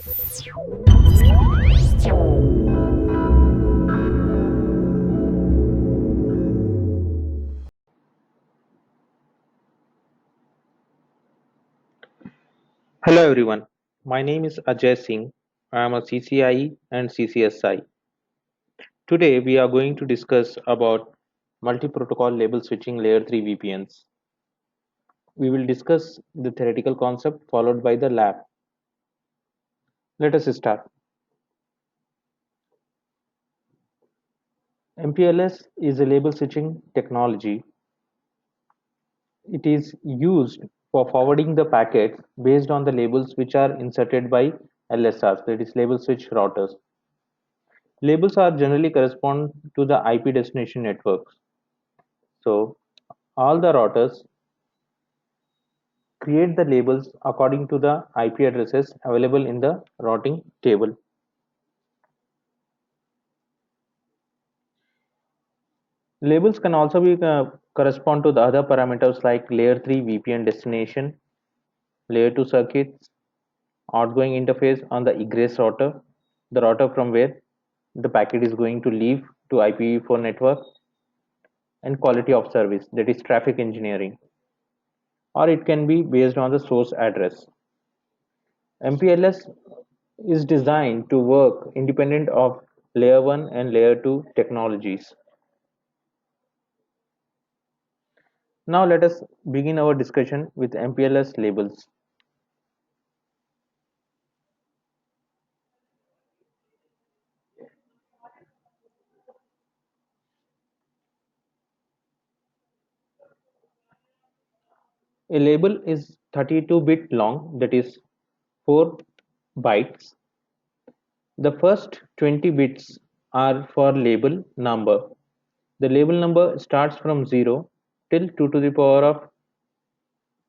Hello everyone, my name is Ajay Singh. I am a CCIE and CCSI. Today we are going to discuss about multi-protocol label switching layer 3 VPNs. We will discuss the theoretical concept followed by the lab. Let us start. MPLS is a label switching technology. It is used for forwarding the packets based on the labels which are inserted by LSRs, that is label switch routers. Labels are generally correspond to the IP destination networks. So all the routers create the labels according to the IP addresses available in the routing table. Labels can also be correspond to the other parameters like layer 3 VPN destination, layer 2 circuits, outgoing interface on the egress router, the router from where the packet is going to leave to IPv4 network, and quality of service, that is traffic engineering, or it can be based on the source address. MPLS is designed to work independent of layer 1 and layer 2 technologies. Now let us begin our discussion with MPLS labels. A label is 32-bit long, that is 4 bytes. The first 20 bits are for label number. The label number starts from 0 till 2 to the power of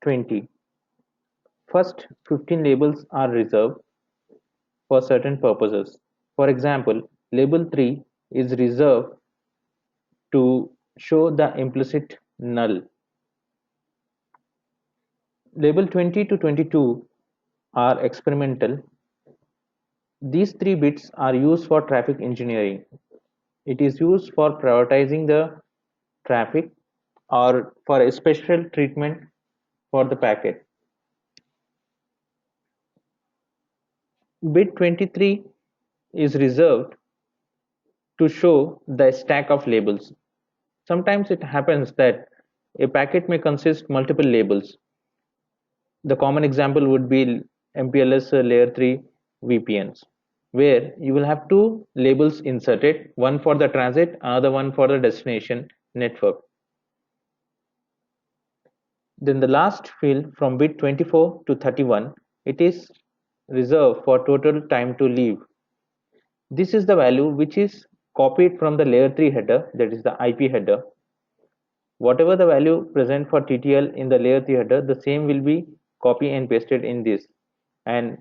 20. First 15 labels are reserved for certain purposes. For example, label 3 is reserved to show the implicit null. Label 20 to 22 are experimental. These 3 bits are used for traffic engineering. It is used for prioritizing the traffic or for a special treatment for the packet. Bit 23 is reserved to show the stack of labels. Sometimes it happens that a packet may consist multiple labels. The common example would be MPLS layer 3 VPNs, where you will have two labels inserted, one for the transit, another one for the destination network. Then the last field from bit 24 to 31, it is reserved for total time to leave. This is the value which is copied from the layer 3 header, that is the IP header. Whatever the value present for TTL in the layer 3 header, the same will be copy and pasted in this. And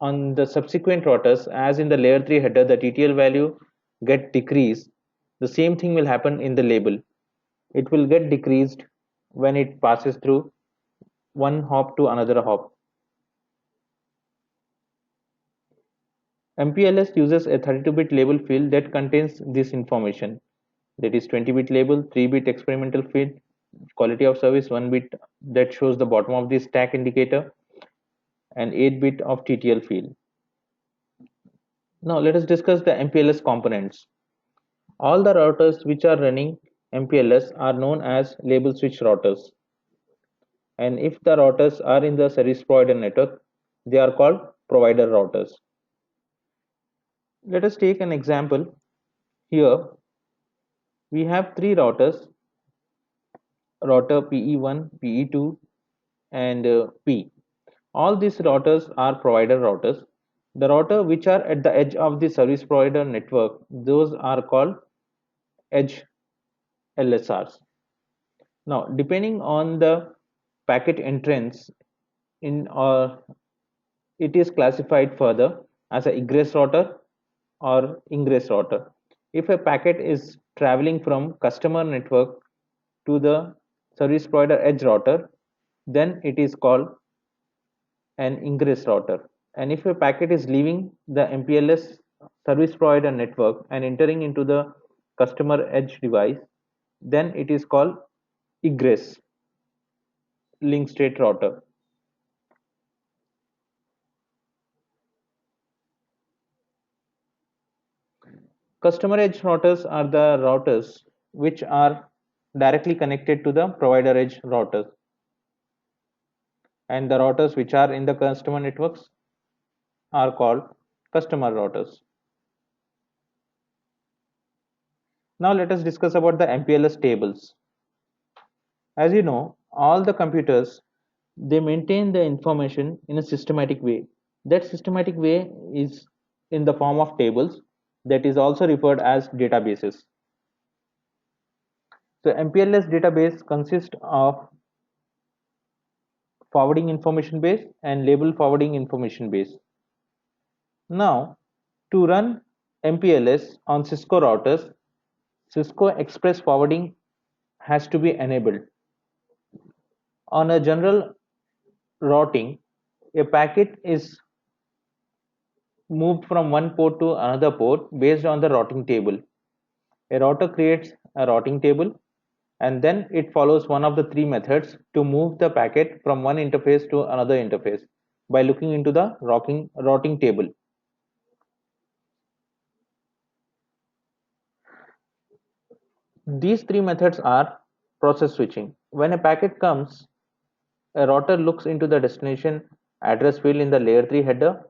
on the subsequent routers, as in the layer 3 header, the TTL value get decreased. The same thing will happen in the label. It will get decreased when it passes through one hop to another hop. MPLS uses a 32-bit label field that contains this information. That is 20-bit label, 3-bit experimental field, quality of service, 1 bit that shows the bottom of the stack indicator, and 8-bit of TTL field. Now let us discuss the MPLS components. All the routers which are running MPLS are known as label switch routers. And if the routers are in the service provider network, they are called provider routers. Let us take an example. Here we have three routers, router PE1, PE2, and P. All these routers are provider routers. The router which are at the edge of the service provider network, those are called edge LSRs. Now, depending on the packet entrance in or it is classified further as a egress router or ingress router. If a packet is traveling from customer network to the service provider edge router, then it is called an ingress router. And if a packet is leaving the MPLS service provider network and entering into the customer edge device, then it is called egress link state router. Customer edge routers are the routers which are directly connected to the provider edge routers, and the routers which are in the customer networks are called customer routers. Now let us discuss about the MPLS tables. As you know, all the computers, they maintain the information in a systematic way. That systematic way is in the form of tables, that is also referred as databases. So MPLS database consists of forwarding information base and label forwarding information base. Now, to run MPLS on Cisco routers, Cisco Express Forwarding has to be enabled. On a general routing, a packet is moved from one port to another port based on the routing table. A router creates a routing table, and then it follows one of the three methods to move the packet from one interface to another interface by looking into the routing table. These three methods are process switching. When a packet comes, a router looks into the destination address field in the layer 3 header,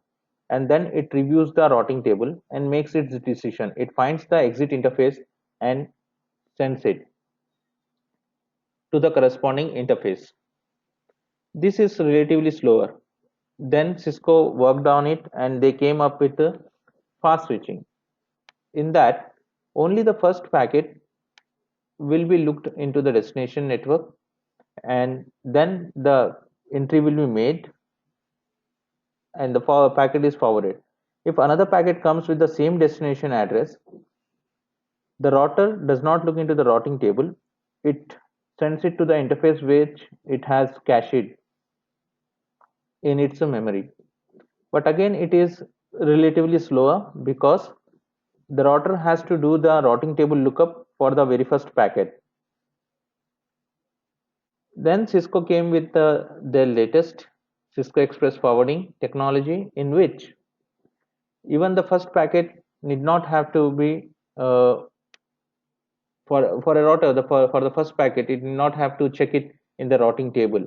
and then it reviews the routing table and makes its decision. It finds the exit interface and sends it to the corresponding interface. This is relatively slower. Then Cisco worked on it and they came up with the fast switching. In that, only the first packet will be looked into the destination network, and then the entry will be made and the packet is forwarded. If another packet comes with the same destination address, the router does not look into the routing table. It sends it to the interface which it has cached in its memory. But again, it is relatively slower because the router has to do the routing table lookup for the very first packet. Then Cisco came with their latest Cisco Express forwarding technology, in which even the first packet need not have to be for a router. For the first packet, it need not have to check it in the routing table,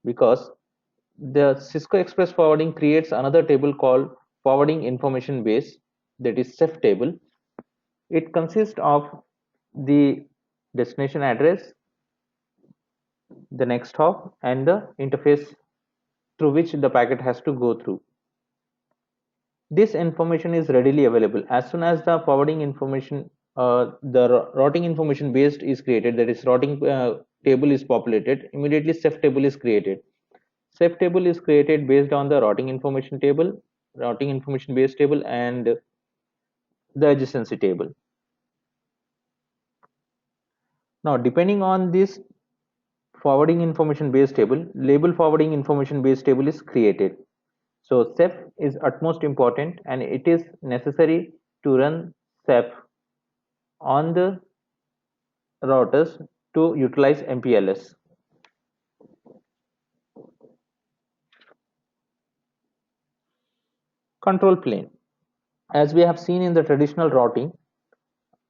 because the Cisco Express forwarding creates another table called forwarding information base, that is CEF table. It consists of the destination address, the next hop, and the interface through which the packet has to go through. This information is readily available as soon as the forwarding information, the routing information based is created, that is routing table is populated. Immediately CEF table is created. CEF table is created based on the routing information base table, and the adjacency table. Now, depending on this forwarding information base table, label forwarding information base table is created. So CEF is utmost important, and it is necessary to run CEF on the routers to utilize MPLS. Control plane. As we have seen in the traditional routing,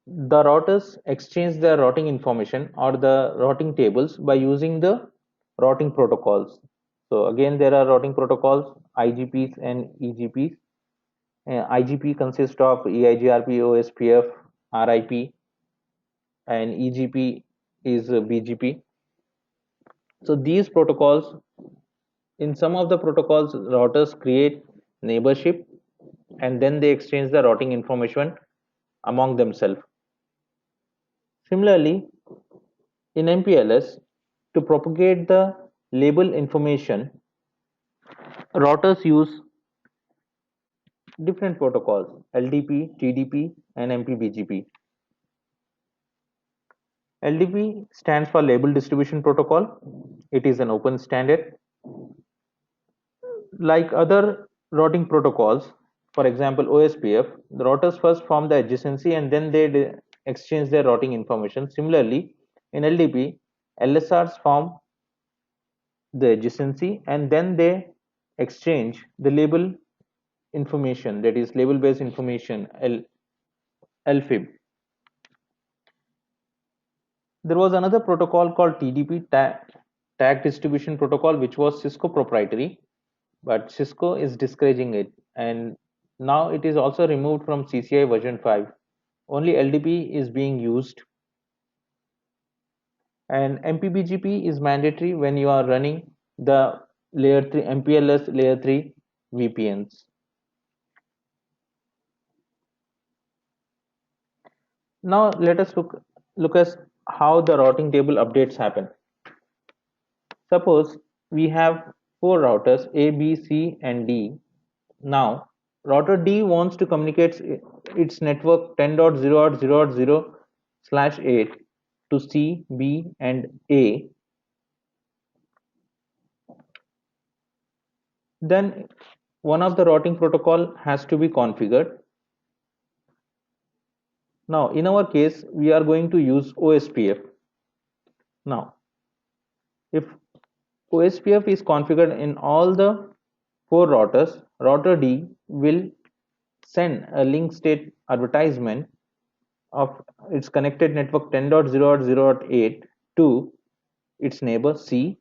the routers exchange their routing information or the routing tables by using the routing protocols. So again, there are routing protocols, IGPs and EGPs. IGP consists of EIGRP, OSPF, RIP, and EGP is BGP. So these protocols, in some of the protocols, routers create neighborship and then they exchange the routing information among themselves. Similarly, in MPLS, to propagate the label information, routers use different protocols: LDP, TDP, and MPBGP. LDP stands for Label Distribution Protocol. It is an open standard. Like other routing protocols, for example OSPF, the routers first form the adjacency and then they exchange their routing information. Similarly, in LDP, LSRs form the adjacency and then they exchange the label information, that is label based information, LFIB. There was another protocol called TDP, tag distribution protocol, which was Cisco proprietary, but Cisco is discouraging it, and now it is also removed from CCI version 5. Only LDP is being used, and MPBGP is mandatory when you are running the layer 3 MPLS layer 3 VPNs. Now let us look at how the routing table updates happen. Suppose we have four routers A, B, C, and D. Now, router D wants to communicate its network 10.0.0.0/8 to C, B, and A. Then one of the routing protocol has to be configured. Now, in our case, we are going to use OSPF. Now, if OSPF is configured in all the four routers, router D will send a link state advertisement of its connected network 10.0.0.8 to its neighbor C.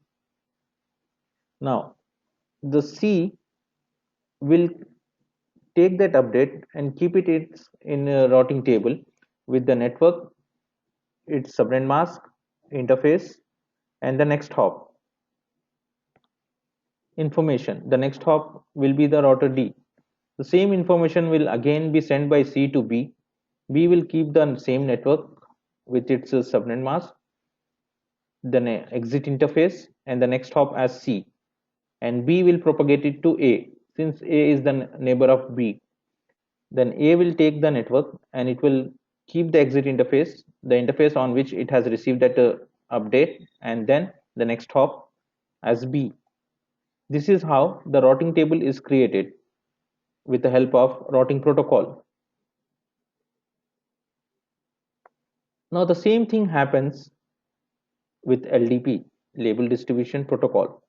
Now, the C will take that update and keep it in a routing table with the network, its subnet mask, interface, and the next hop information. The next hop will be the router D. The same information will again be sent by C to B. B will keep the same network with its subnet mask, the exit interface, and the next hop as C. And B will propagate it to A. Since A is the neighbor of B, then A will take the network and it will keep the exit interface, the interface on which it has received that update, and then the next hop as B. This is how the routing table is created with the help of routing protocol. Now the same thing happens with LDP, label distribution protocol.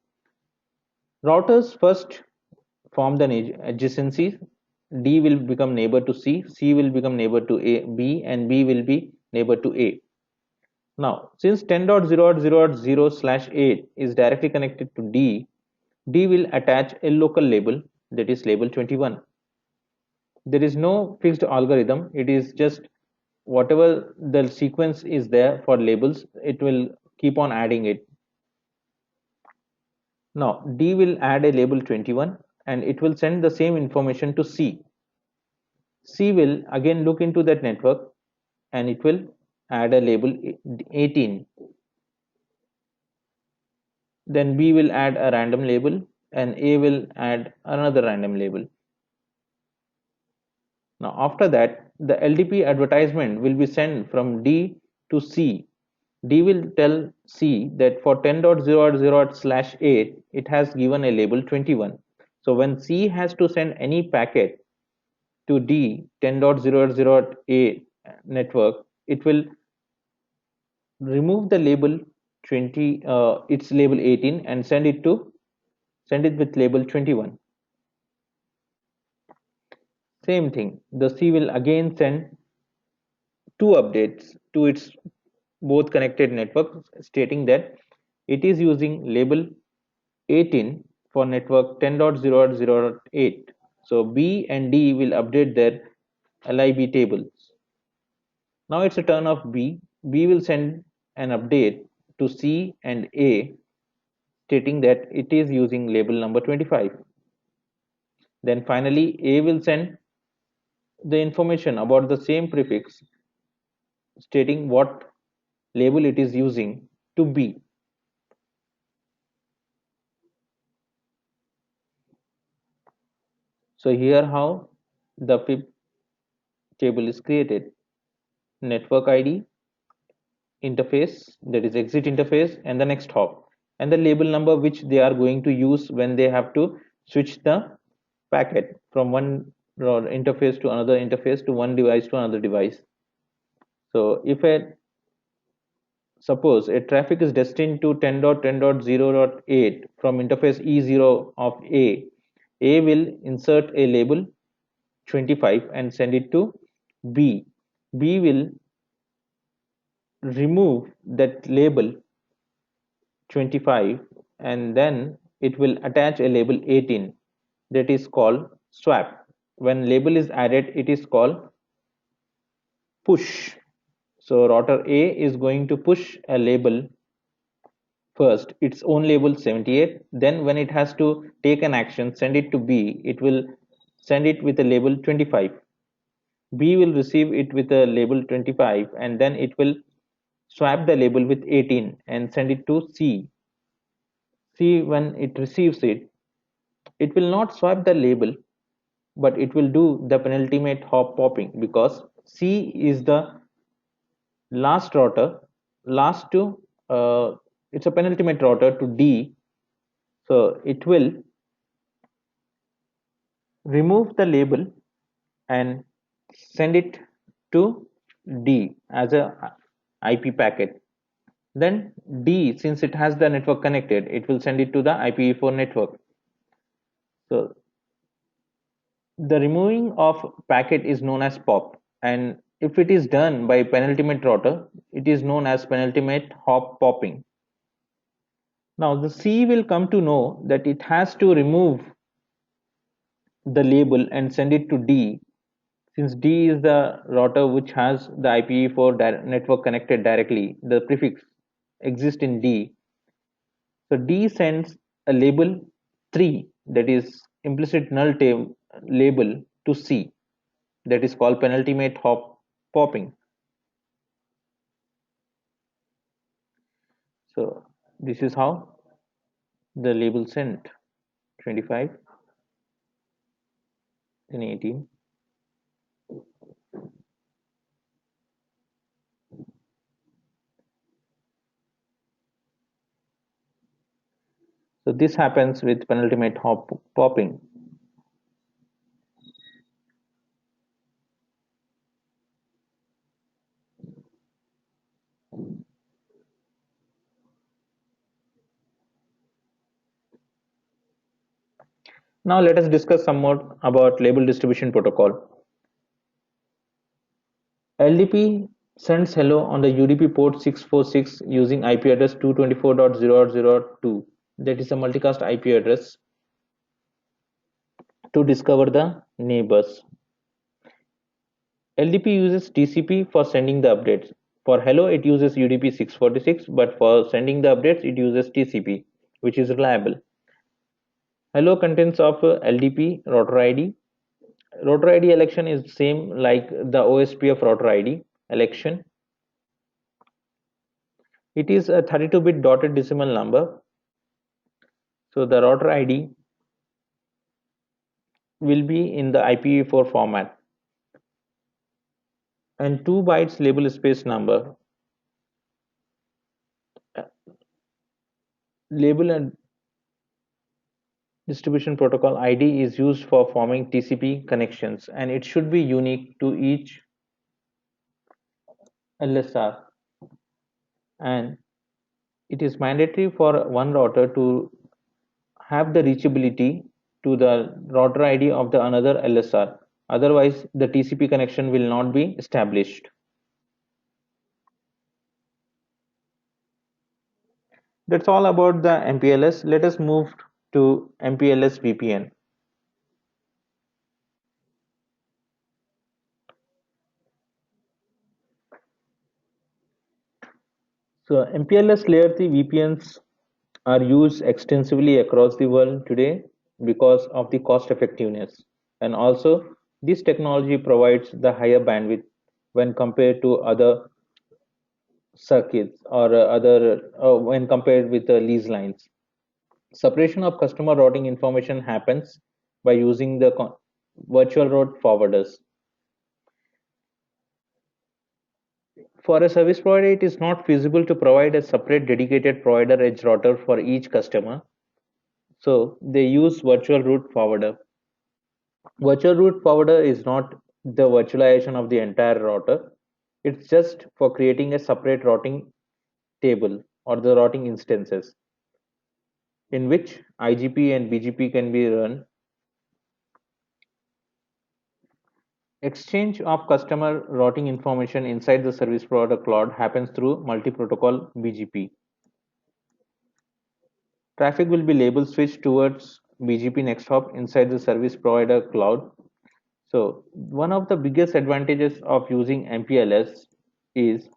Routers first form the adjacencies. D will become neighbor to C, C will become neighbor to B, and B will be neighbor to A. Now, since 10.0.0.0/8 is directly connected to D, D will attach a local label, that is label 21. There is no fixed algorithm, it is just whatever the sequence is there for labels, it will keep on adding it. Now, D will add a label 21 and it will send the same information to C. C will again look into that network and it will add a label 18. Then B will add a random label and A will add another random label. Now after that, the LDP advertisement will be sent from D to C. D will tell C that for 10.0.0/8 it has given a label 21. So when C has to send any packet to D 10.0.0.8 network, it will remove the label 20, its label 18, and send it with label 21. Same thing, the C will again send two updates to its both connected networks stating that it is using label 18 for network 10.0.0.8. So B and D will update their LIB tables. Now it's a turn of B. B will send an update to C and A stating that it is using label number 25. Then finally A will send the information about the same prefix stating what label it is using to B. So here how the FIB table is created: network ID, interface, that is exit interface, and the next hop, and the label number which they are going to use when they have to switch the packet from one interface to another interface to one device to another device. So if a suppose a traffic is destined to 10.10.0.8 from interface E0 of A will insert a label 25 and send it to B. B will remove that label 25 and then it will attach a label 18, that is called swap. When label is added, it is called push. So router A is going to push a label first, its own label 78. Then when it has to take an action, send it to B, it will send it with a label 25. B will receive it with a label 25 and then it will swap the label with 18 and send it to C. C, when it receives it, it will not swap the label, but it will do the penultimate hop popping because C is the last router, last to it's a penultimate router to D. So it will remove the label and send it to D as a IP packet. Then D, since it has the network connected, it will send it to the IPv4 network. So the removing of packet is known as pop, and if it is done by penultimate router, it is known as penultimate hop popping. Now the C will come to know that it has to remove the label and send it to D. Since D is the router which has the IPv4 network connected directly, the prefix exists in D. So D sends a label 3, that is implicit null label, to C, that is called penultimate hop popping. So this is how the label sent 25 and 18. So this happens with penultimate hop popping. Now let us discuss some more about label distribution protocol. LDP sends hello on the UDP port 646 using IP address 224.0.0.2, that is a multicast IP address, to discover the neighbors. LDP uses TCP for sending the updates. For hello it uses UDP 646, but for sending the updates it uses TCP, which is reliable. Hello contains of LDP router ID. Router ID election is same like the OSP of router ID election. It is a 32-bit dotted decimal number. So the router ID will be in the IPv4 format, and 2 bytes label space number. Label and distribution protocol ID is used for forming TCP connections, and it should be unique to each LSR, and it is mandatory for one router to have the reachability to the router ID of the another LSR. Otherwise, the TCP connection will not be established. That's all about the MPLS. Let us move to MPLS VPN. So MPLS layer 3 VPNs are used extensively across the world today because of the cost effectiveness, and also this technology provides the higher bandwidth when compared to other circuits or other when compared with the lease lines. Separation of customer routing information happens by using the virtual route forwarders. For a service provider, it is not feasible to provide a separate dedicated provider edge router for each customer, so they use virtual route forwarder. Virtual route forwarder is not the virtualization of the entire router. It's just for creating a separate routing table or the routing instances in which IGP and BGP can be run. Exchange of customer routing information inside the service provider cloud happens through multi-protocol BGP. Traffic will be label switched towards BGP next hop inside the service provider cloud. So one of the biggest advantages of using MPLS is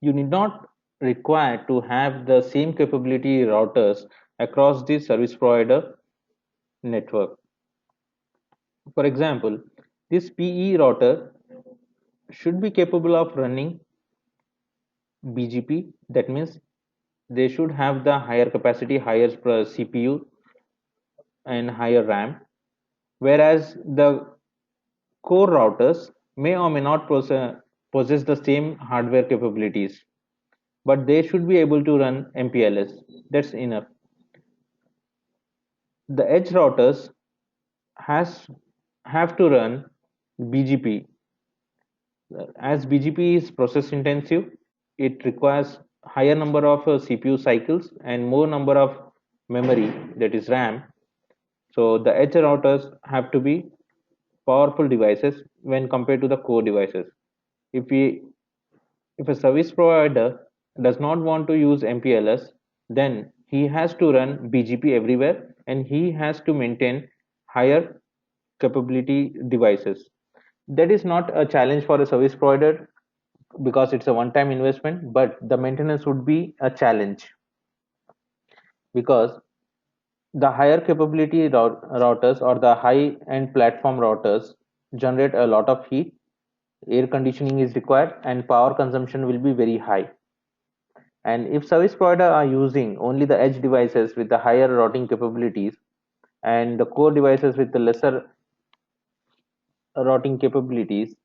you need not require to have the same capability routers across the service provider network. For example, this PE router should be capable of running BGP. That means they should have the higher capacity, higher CPU, and higher RAM. Whereas the core routers may or may not possess the same hardware capabilities, but they should be able to run MPLS. That's enough. The edge routers has have to run BGP. As BGP is process intensive, it requires higher number of CPU cycles and more number of memory, that is RAM. So the edge routers have to be powerful devices when compared to the core devices. If we if a service provider does not want to use MPLS, then he has to run BGP everywhere and he has to maintain higher capability devices. That is not a challenge for a service provider because it's a one time investment, but the maintenance would be a challenge because the higher capability routers or the high end platform routers generate a lot of heat, air conditioning is required, and power consumption will be very high. And if service provider are using only the edge devices with the higher routing capabilities and the core devices with the lesser routing capabilities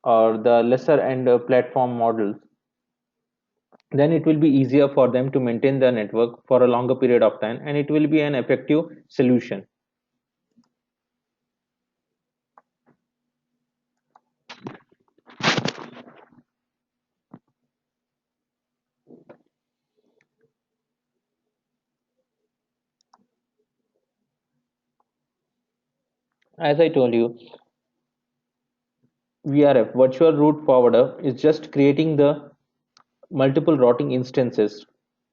or the lesser end platform models, then it will be easier for them to maintain the network for a longer period of time and it will be an effective solution. As I told you, VRF, virtual route forwarder, is just creating the multiple routing instances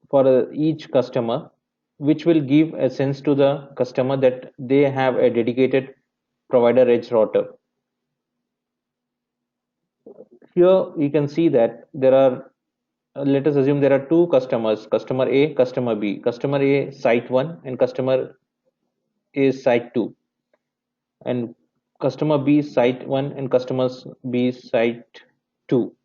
for each customer, which will give a sense to the customer that they have a dedicated provider edge router. Here you can see that there are, let us assume there are two customers, customer A, customer B. Customer A site 1 and customer A site 2, and customer B site 1 and customer B site 2.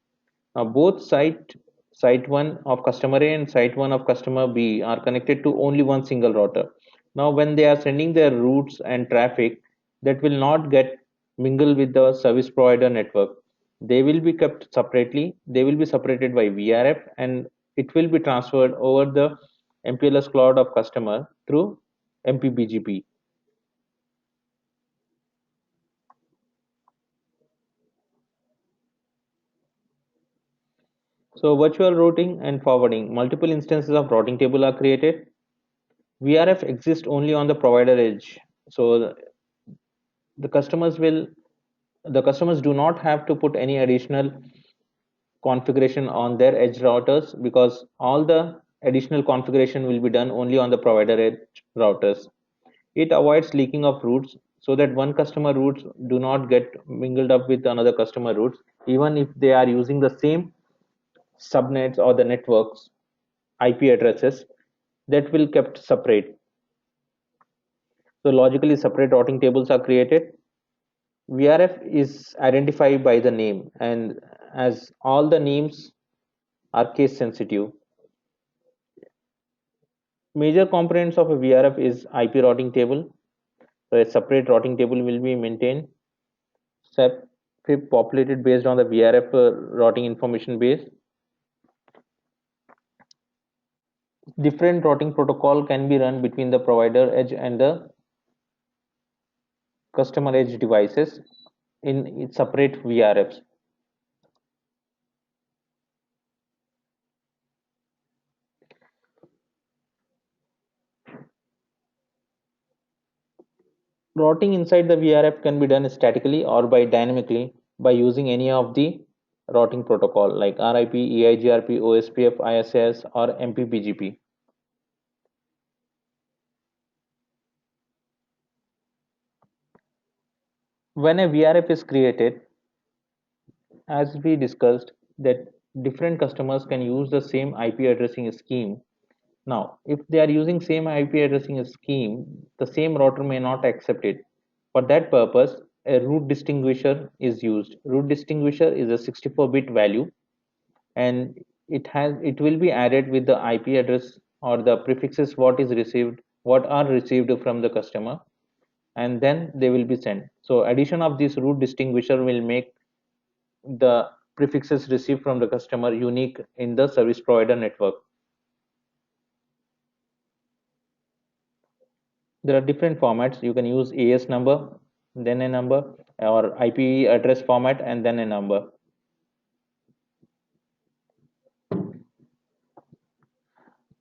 Now both site 1 of customer A and site 1 of customer B are connected to only one single router. Now when they are sending their routes and traffic, that will not get mingled with the service provider network. They will be kept separately. They will be separated by VRF and it will be transferred over the MPLS cloud of customer through MPBGP. So virtual routing and forwarding, multiple instances of routing table are created. VRF exists only on the provider edge. So the customers will the customers do not have to put any additional configuration on their edge routers because all the additional configuration will be done only on the provider edge routers. It avoids leaking of routes so that one customer routes do not get mingled up with another customer routes even if they are using the same subnets or the networks IP addresses that will kept separate. So logically separate routing tables are created. VRF is identified by the name, and as all the names are case sensitive. Major components of a VRF is IP routing table. So a separate routing table will be maintained. SEP populated based on the VRF routing information base. Different routing protocol can be run between the provider edge and the customer edge devices in separate VRFs. Routing inside the VRF can be done statically or by dynamically by using any of the routing protocol like RIP, EIGRP, OSPF, ISS, or MPPGP. When a VRF is created, as we discussed, that different customers can use the same IP addressing scheme. Now, if they are using same IP addressing scheme, the same router may not accept it. For that purpose, a root distinguisher is used. Root distinguisher is a 64-bit value, and it will be added with the IP address or the prefixes what are received from the customer, and then they will be sent. So addition of this root distinguisher will make the prefixes received from the customer unique in the service provider network. There are different formats. You can use AS number, then a number, or IP address format and then a number.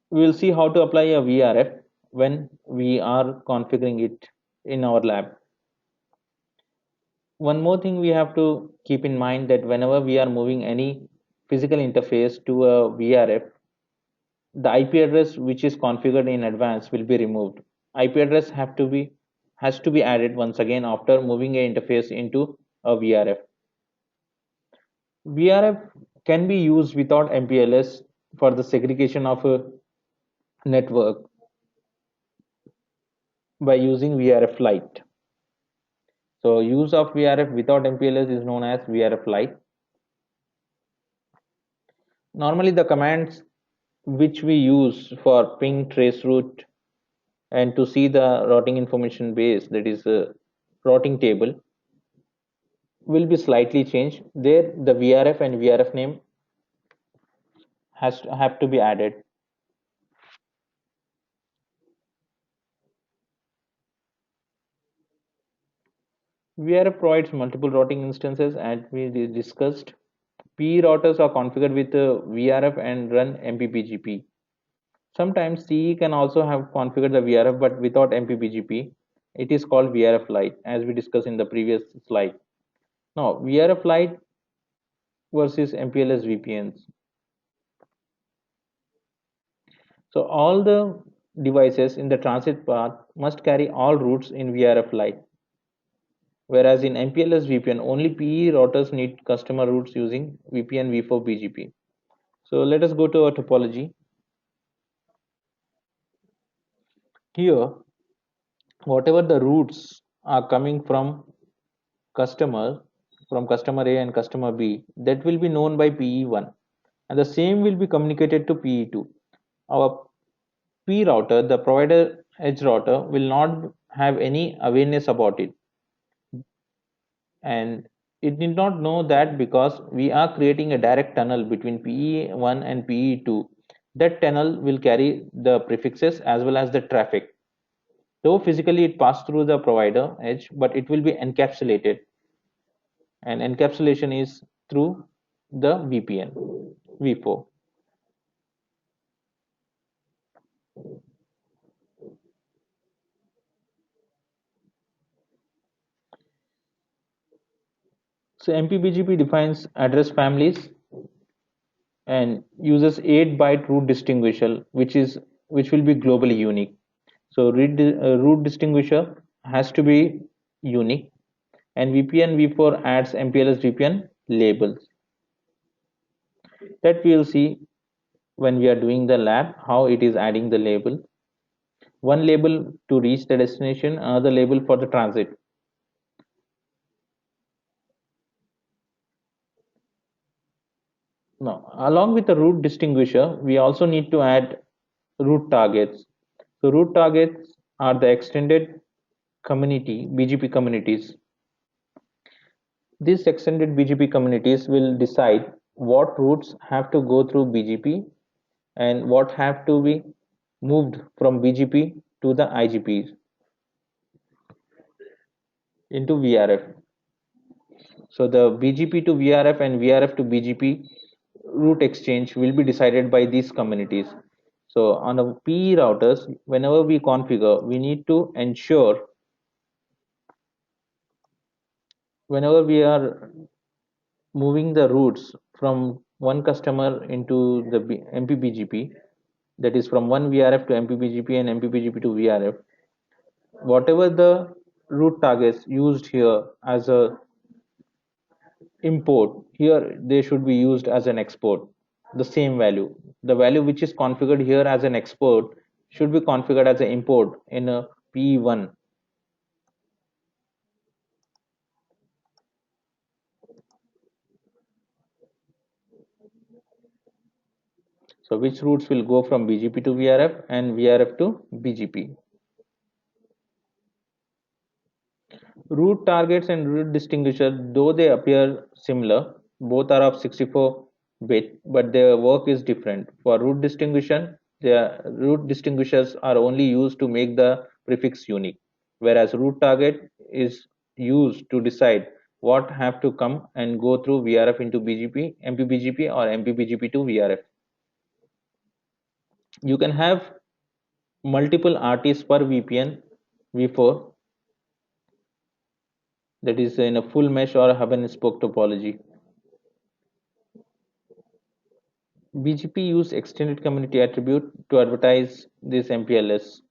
We will see how to apply a VRF when we are configuring it in our lab. One more thing we have to keep in mind that whenever we are moving any physical interface to a VRF, the IP address which is configured in advance will be removed. IP address has to be added once again after moving a interface into a VRF. VRF can be used without MPLS for the segregation of a network by using VRF Lite. So use of VRF without MPLS is known as VRF Lite. Normally the commands which we use for ping traceroute and to see the routing information base, that is a routing table, will be slightly changed. There the VRF and VRF name have to be added. VRF provides multiple routing instances as we discussed. PE routers are configured with VRF and run MPPGP. Sometimes CE can also have configured the VRF but without MPPGP. It is called VRF Lite as we discussed in the previous slide. Now VRF Lite versus MPLS VPNs. So all the devices in the transit path must carry all routes in VRF Lite. Whereas in MPLS VPN, only PE routers need customer routes using VPN v4 BGP. So let us go to our topology. Here, whatever the routes are coming customer, from customer A and customer B, that will be known by PE1, and the same will be communicated to PE2. Our P router, the provider edge router, will not have any awareness about it, and it did not know that because we are creating a direct tunnel between PE1 and PE2. That tunnel will carry the prefixes as well as the traffic. Though physically it passed through the provider edge, but it will be encapsulated, and encapsulation is through the VPN v4. So MPBGP defines address families and uses 8-byte root distinguisher, which will be globally unique. So root distinguisher has to be unique, and VPN v4 adds MPLS VPN labels. That we will see when we are doing the lab how it is adding the label. One label to reach the destination, another label for the transit. Now, along with the root distinguisher, we also need to add root targets. So root targets are the extended community, BGP communities. These extended BGP communities will decide what routes have to go through BGP and what have to be moved from BGP to the IGPs. into VRF. So the BGP to VRF and VRF to BGP route exchange will be decided by these communities. So on the PE routers, whenever we configure, we need to ensure whenever we are moving the routes from one customer into the MPBGP, that is from one VRF to MPBGP and MPBGP to VRF, whatever the route targets used here as a import, here they should be used as an export. The same value, the value which is configured here as an export should be configured as an import in a PE1. So which routes will go from BGP to VRF and VRF to BGP. Route targets and route distinguisher, though they appear similar, both are of 64-bit, but their work is different. For route distinguishing, the route distinguishers are only used to make the prefix unique, whereas route target is used to decide what have to come and go through VRF into BGP, MPBGP, or MPBGP to VRF. You can have multiple RTs per VPN v4, that is in a full mesh or hub and spoke topology. BGP use extended community attribute to advertise this MPLS.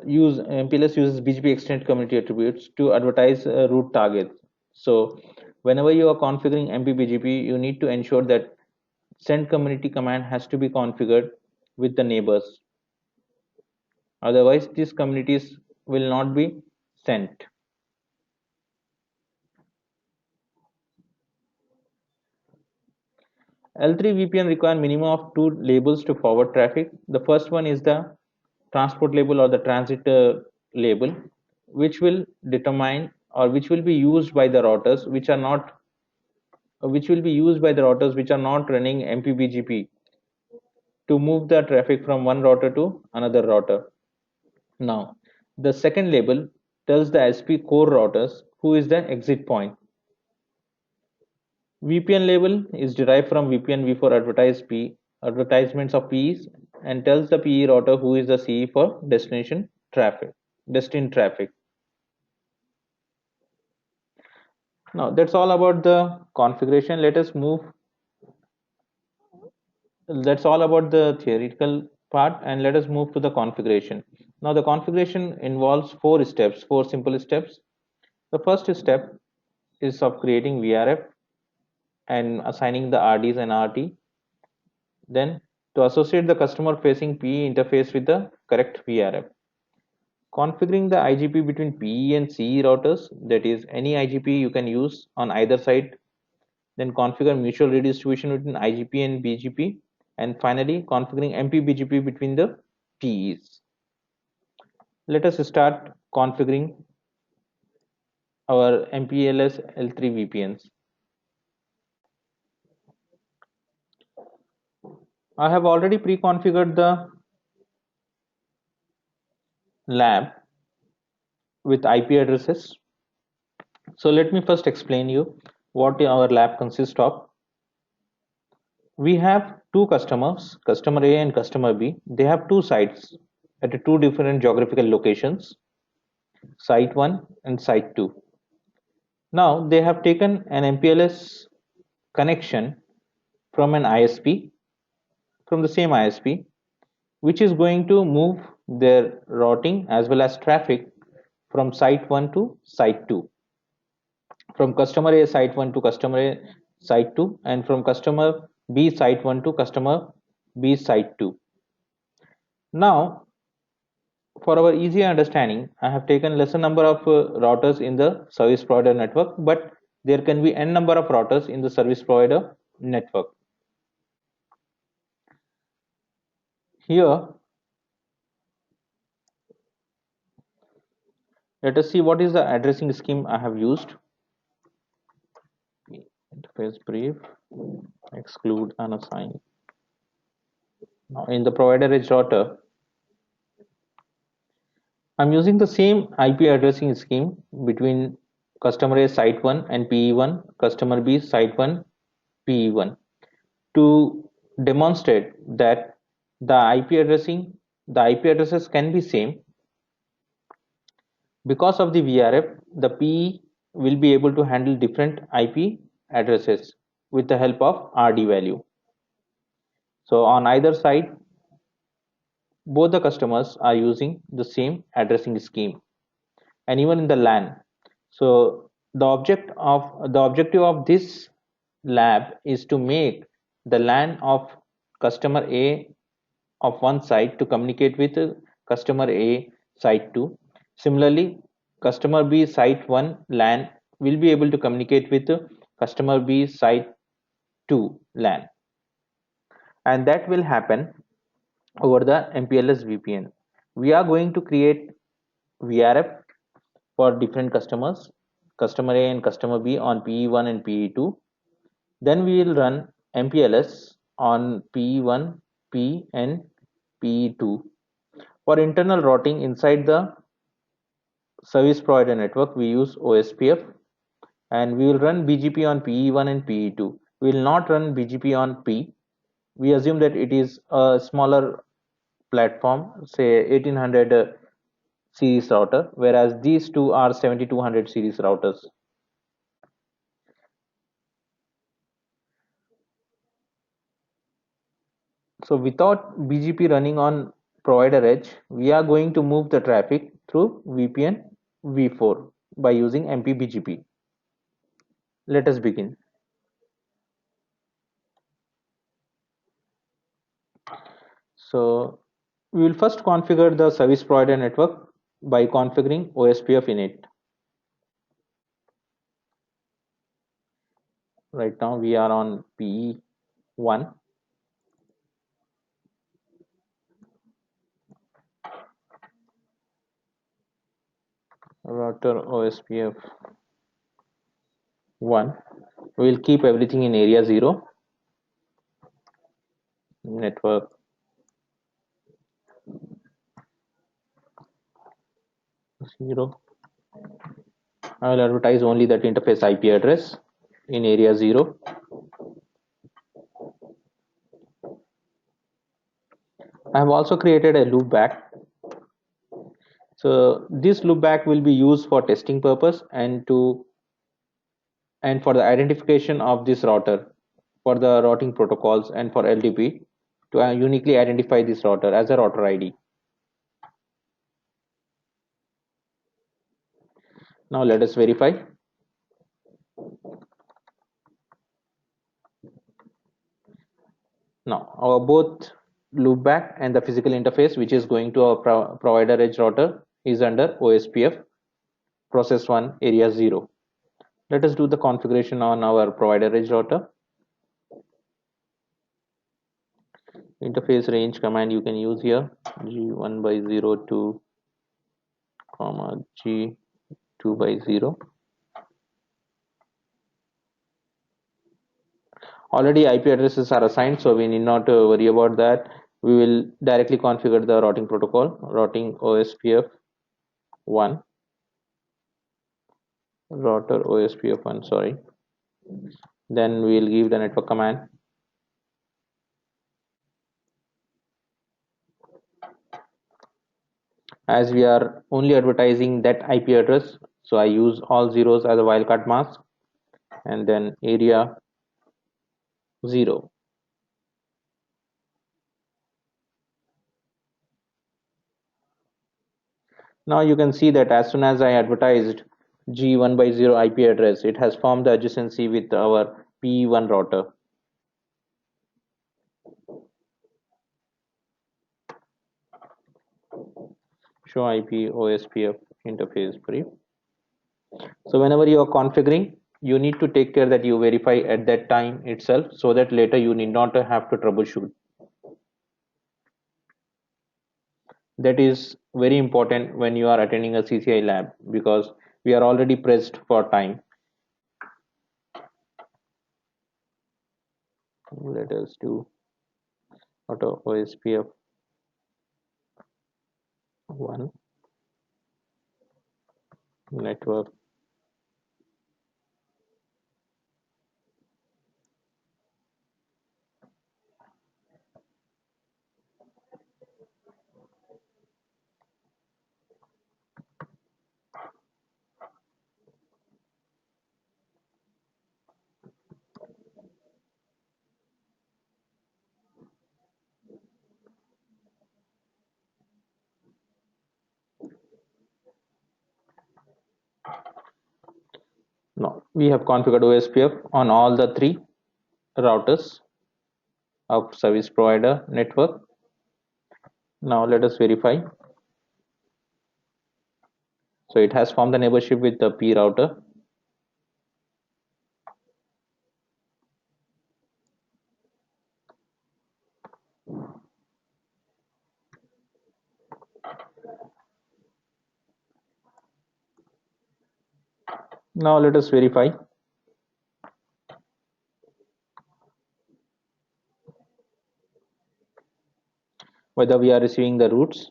Use MPLS uses BGP extended community attributes to advertise route targets. So whenever you are configuring MPBGP, you need to ensure that send community command has to be configured with the neighbors. Otherwise, these communities will not be sent. L3 VPN require minimum of two labels to forward traffic. The first one is the transport label or the transit label, which will determine or which will be used by the routers which are not running MPBGP to move the traffic from one router to another router. Now, the second label tells the SP core routers who is the exit point. VPN label is derived from VPN v4 advertisements of PEs and tells the PE router who is the CE for destined traffic. Now that's all about the configuration. That's all about the theoretical part, and let us move to the configuration. Now the configuration involves four simple steps. The first step is of creating VRF and assigning the RDs and RT. Then to associate the customer facing PE interface with the correct VRF. Configuring the IGP between PE and CE routers, that is any IGP you can use on either side. Then configure mutual redistribution between IGP and BGP, and finally configuring MPBGP between the PEs. Let us start configuring our MPLS L3 VPNs. I have already pre-configured the lab with IP addresses. So let me first explain you what our lab consists of. We have two customers, customer A and customer B. They have two sites at two different geographical locations, site 1 and site 2. Now they have taken an MPLS connection from an ISP, from the same ISP, which is going to move their routing as well as traffic from site 1 to site 2, from customer A site 1 to customer A site 2, and from customer B site 1 to customer B site 2. Now, for our easier understanding, I have taken lesser number of routers in the service provider network, but there can be n number of routers in the service provider network. Here, let us see what is the addressing scheme I have used. Interface brief, exclude unassign. Now, in the provider edge router, I'm using the same IP addressing scheme between customer A site 1 and PE1, customer B site 1, PE1 to demonstrate that the IP addresses can be same. Because of the VRF, the PE will be able to handle different IP addresses with the help of RD value. So on either side, both the customers are using the same addressing scheme, and even in the LAN. So the objective of this lab is to make the LAN of customer A of one site to communicate with customer A site 2. Similarly, customer B site 1 LAN will be able to communicate with customer B site 2 LAN, and that will happen over the MPLS VPN. We are going to create VRF for different customers, customer A and customer B on PE1 and PE2. Then we will run MPLS on PE1, P and PE2. For internal routing inside the service provider network, we use OSPF, and we will run BGP on PE1 and PE2. We will not run BGP on P. We assume that it is a smaller platform, say 1800 series router, whereas these two are 7200 series routers. So without BGP running on provider edge, we are going to move the traffic through VPN v4 by using MPBGP. Let us begin. So we will first configure the service provider network by configuring OSPF init. Right now we are on PE1. Router OSPF 1. We will keep everything in area 0. Network 0. I will advertise only that interface IP address in area 0. I have also created a loopback. So this loopback will be used for testing purpose and for the identification of this router for the routing protocols and for LDP to uniquely identify this router as a router ID. Now let us verify. Now our both loopback and the physical interface which is going to our provider edge router is under OSPF process 1 area 0. Let us do the configuration on our provider edge router. Interface range command you can use here, G1 by 0 to comma G2 by 0. Already IP addresses are assigned, so we need not worry about that. We will directly configure the routing protocol, routing OSPF 1, router OSPF 1, sorry. Then we will give the network command. As we are only advertising that IP address, so I use all zeros as a wildcard mask, and then area 0. Now you can see that as soon as I advertised G1 by 0 IP address, it has formed the adjacency with our PE1 router. Show IP OSPF interface brief. So whenever you are configuring, you need to take care that you verify at that time itself so that later you need not have to troubleshoot. That is very important when you are attending a CCI lab because we are already pressed for time. Let us do auto OSPF 1. network. Now we have configured OSPF on all the three routers of service provider network. Now let us verify. So it has formed the neighborship with the P router. Now let us verify whether we are receiving the routes.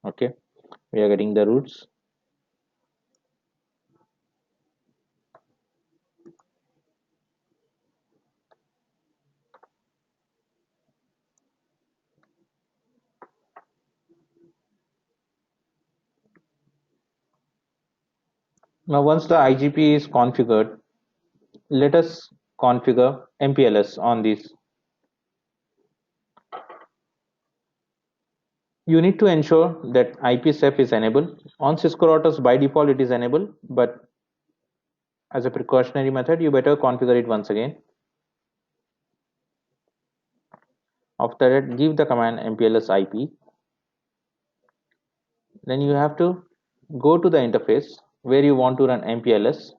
Okay, we are getting the routes. Now once the IGP is configured, let us configure MPLS on this. You need to ensure that IPsec is enabled. On Cisco routers by default it is enabled, but as a precautionary method you better configure it once again. After that, give the command MPLS IP. Then you have to go to the interface where you want to run MPLS.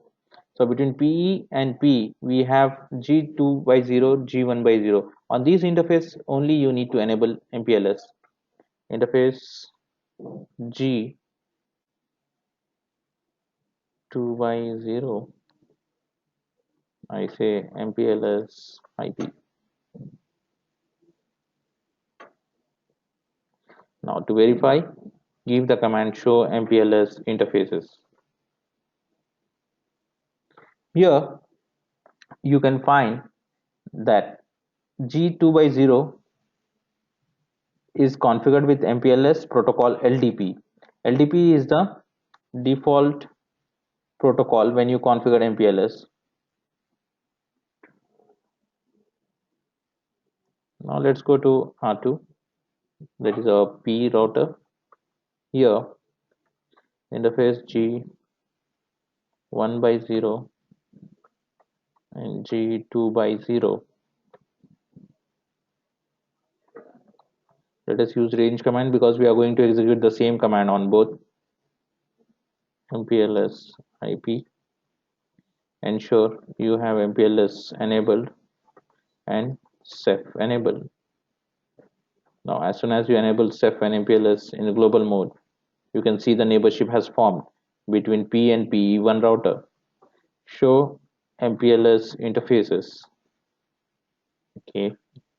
So between PE and P, we have G2 by 0, G1 by 0. On this interface, only you need to enable MPLS. Interface G2 by 0. I say MPLS IP. Now to verify, give the command show MPLS interfaces. Here you can find that G2 by 0 is configured with MPLS protocol LDP. LDP is the default protocol when you configure MPLS. Now let's go to R2, that is a P router. Here interface G1 by 0 and G2 by 0. Let us use range command because we are going to execute the same command on both. MPLS IP. Ensure you have MPLS enabled and CEF enabled. Now as soon as you enable CEF and MPLS in global mode, you can see the neighborship has formed between P and PE1 router. Show MPLS interfaces. Okay,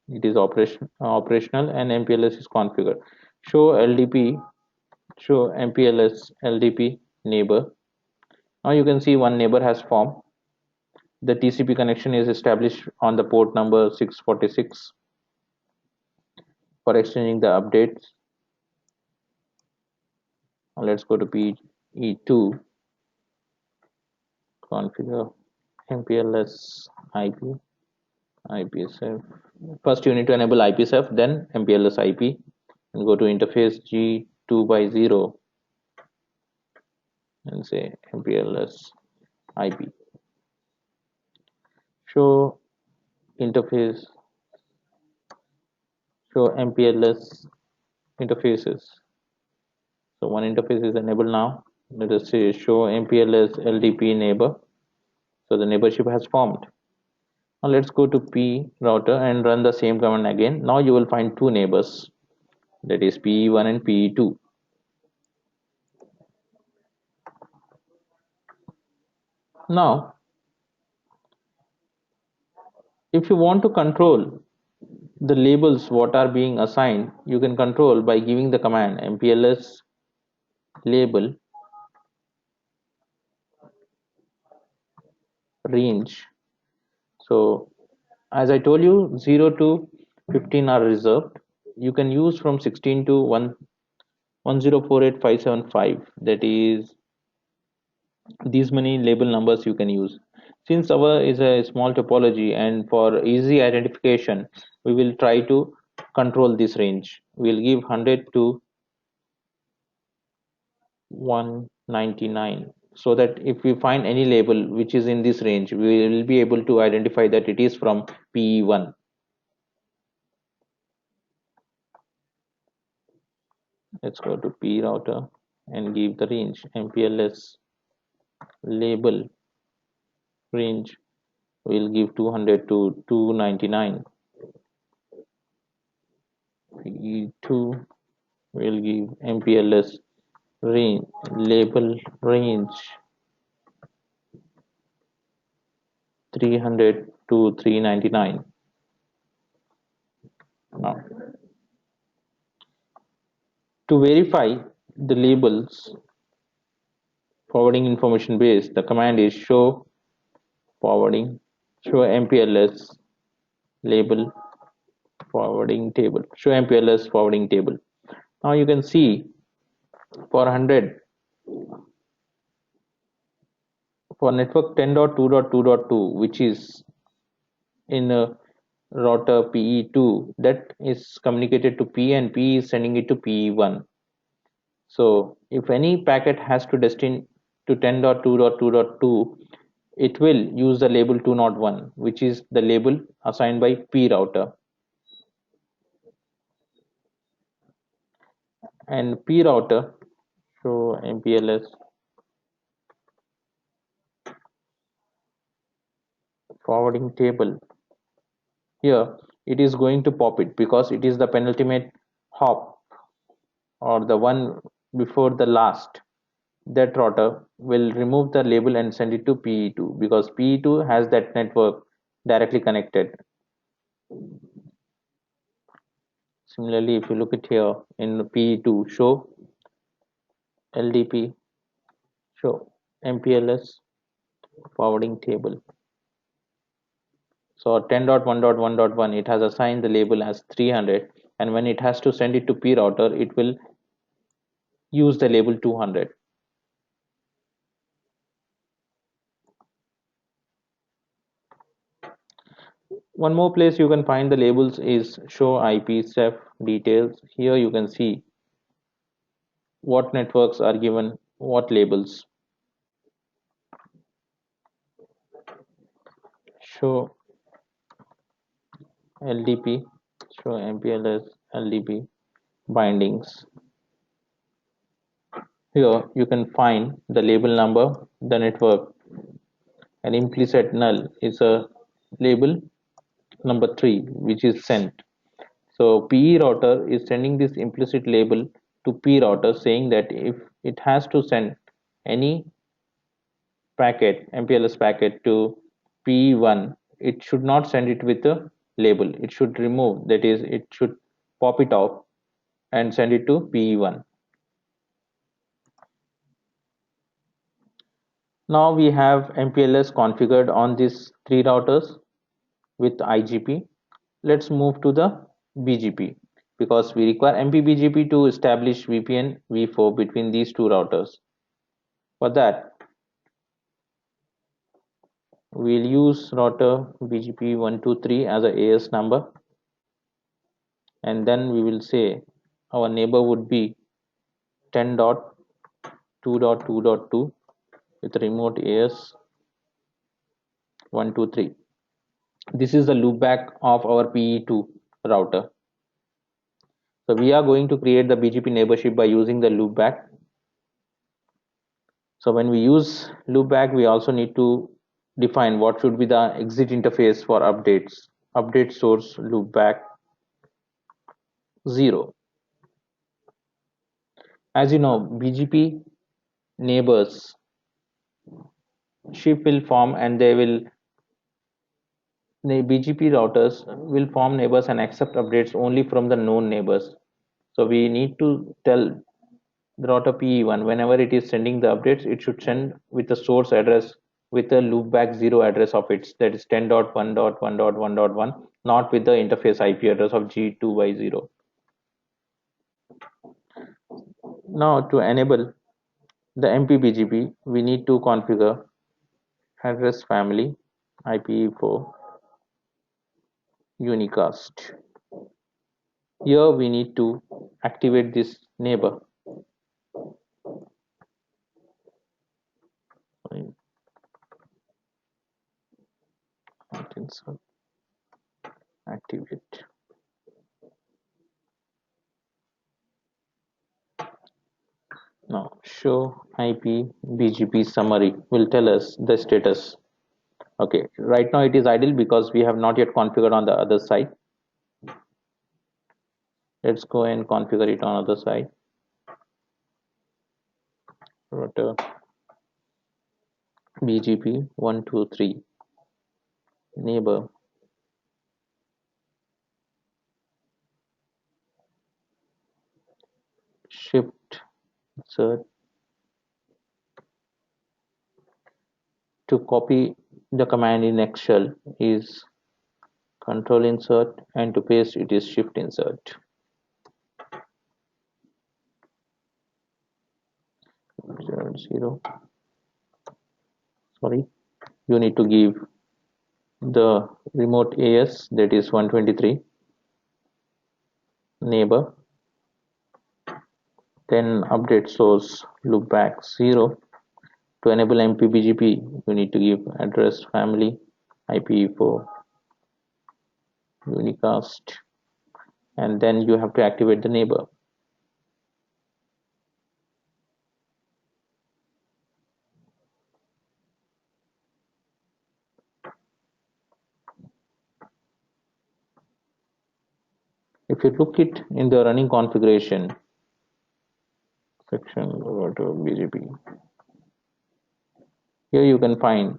it is operational and MPLS is configured. Show LDP, show MPLS LDP neighbor. Now you can see one neighbor has formed. The TCP connection is established on the port number 646 for exchanging the updates. Now let's go to PE2, configure MPLS IP, IPsec. First you need to enable IPsec, then MPLS IP, and go to interface G2 by 0 and say MPLS IP. Show interface, show MPLS interfaces. So one interface is enabled now. Let us say show MPLS LDP neighbor. So the neighborship has formed. Now let's go to P router and run the same command again. Now you will find two neighbors, that is PE1 and PE2. Now if you want to control the labels what are being assigned, you can control by giving the command MPLS label range. So as I told you, 0 to 15 are reserved. You can use from 16 to 1048575. That is, these many label numbers you can use. Since our is a small topology and for easy identification, we will try to control this range. We'll give 100 to 199 so that if we find any label which is in this range, we will be able to identify that it is from PE1. Let's go to P router and give the range MPLS label range. We'll give 200 to 299. P2 will give MPLS range label range 300 to 399. Now, to verify the labels forwarding information base, the command is forwarding show MPLS label forwarding table. Show MPLS forwarding table. Now you can see for 100 for network 10.2.2.2, which is in a router PE2, that is communicated to P and P is sending it to PE1. So if any packet has to destined to 10.2.2.2, it will use the label 201, which is the label assigned by P router. And P router, so MPLS forwarding table, here it is going to pop it because it is the penultimate hop or the one before the last. That router will remove the label and send it to PE2 because PE2 has that network directly connected. Similarly, if you look at here in PE2, show LDP, show MPLS forwarding table. So 10.1.1.1, it has assigned the label as 300, and when it has to send it to P router, it will use the label 200. One more place you can find the labels is show IPsec details. Here you can see what networks are given what labels. Show LDP, show MPLS LDP bindings. Here you can find the label number, the network, and implicit null is a label number 3 which is sent. So PE router is sending this implicit label to P router saying that if it has to send any packet, MPLS packet to PE1, it should not send it with a label. It should remove, that is, it should pop it off and send it to PE1. Now we have MPLS configured on these three routers with IGP. Let's move to the BGP because we require MPBGP to establish VPN v4 between these two routers. For that, we'll use router BGP123 as a AS number, and then we will say our neighbor would be 10.2.2.2 with remote AS 123. This is the loopback of our PE2 router. So we are going to create the BGP neighborship by using the loopback. So when we use loopback, we also need to define what should be the exit interface for updates. Update source loopback 0. As you know, BGP neighbors ship will form and they will the BGP routers will form neighbors and accept updates only from the known neighbors. So we need to tell the router PE1, whenever it is sending the updates, it should send with the source address with a loopback 0 address of its, that is 10.1.1.1.1, not with the interface IP address of G2Y0. Now to enable the MPBGP, we need to configure address family IPv4 unicast. Here we need to activate this neighbor. Insert, activate. Now show IP BGP summary will tell us the status. Okay, right now it is idle because we have not yet configured on the other side. Let's go and configure it on other side. Router BGP 123 neighbor shift insert. To copy the command in Excel is control insert, and to paste it is shift insert. 0, sorry, you need to give the remote AS, that is 123 neighbor, then update source loopback 0. To enable MPBGP, you need to give address family IPv4 unicast, and then you have to activate the neighbor. If you look it in the running configuration section, go to BGP. Here you can find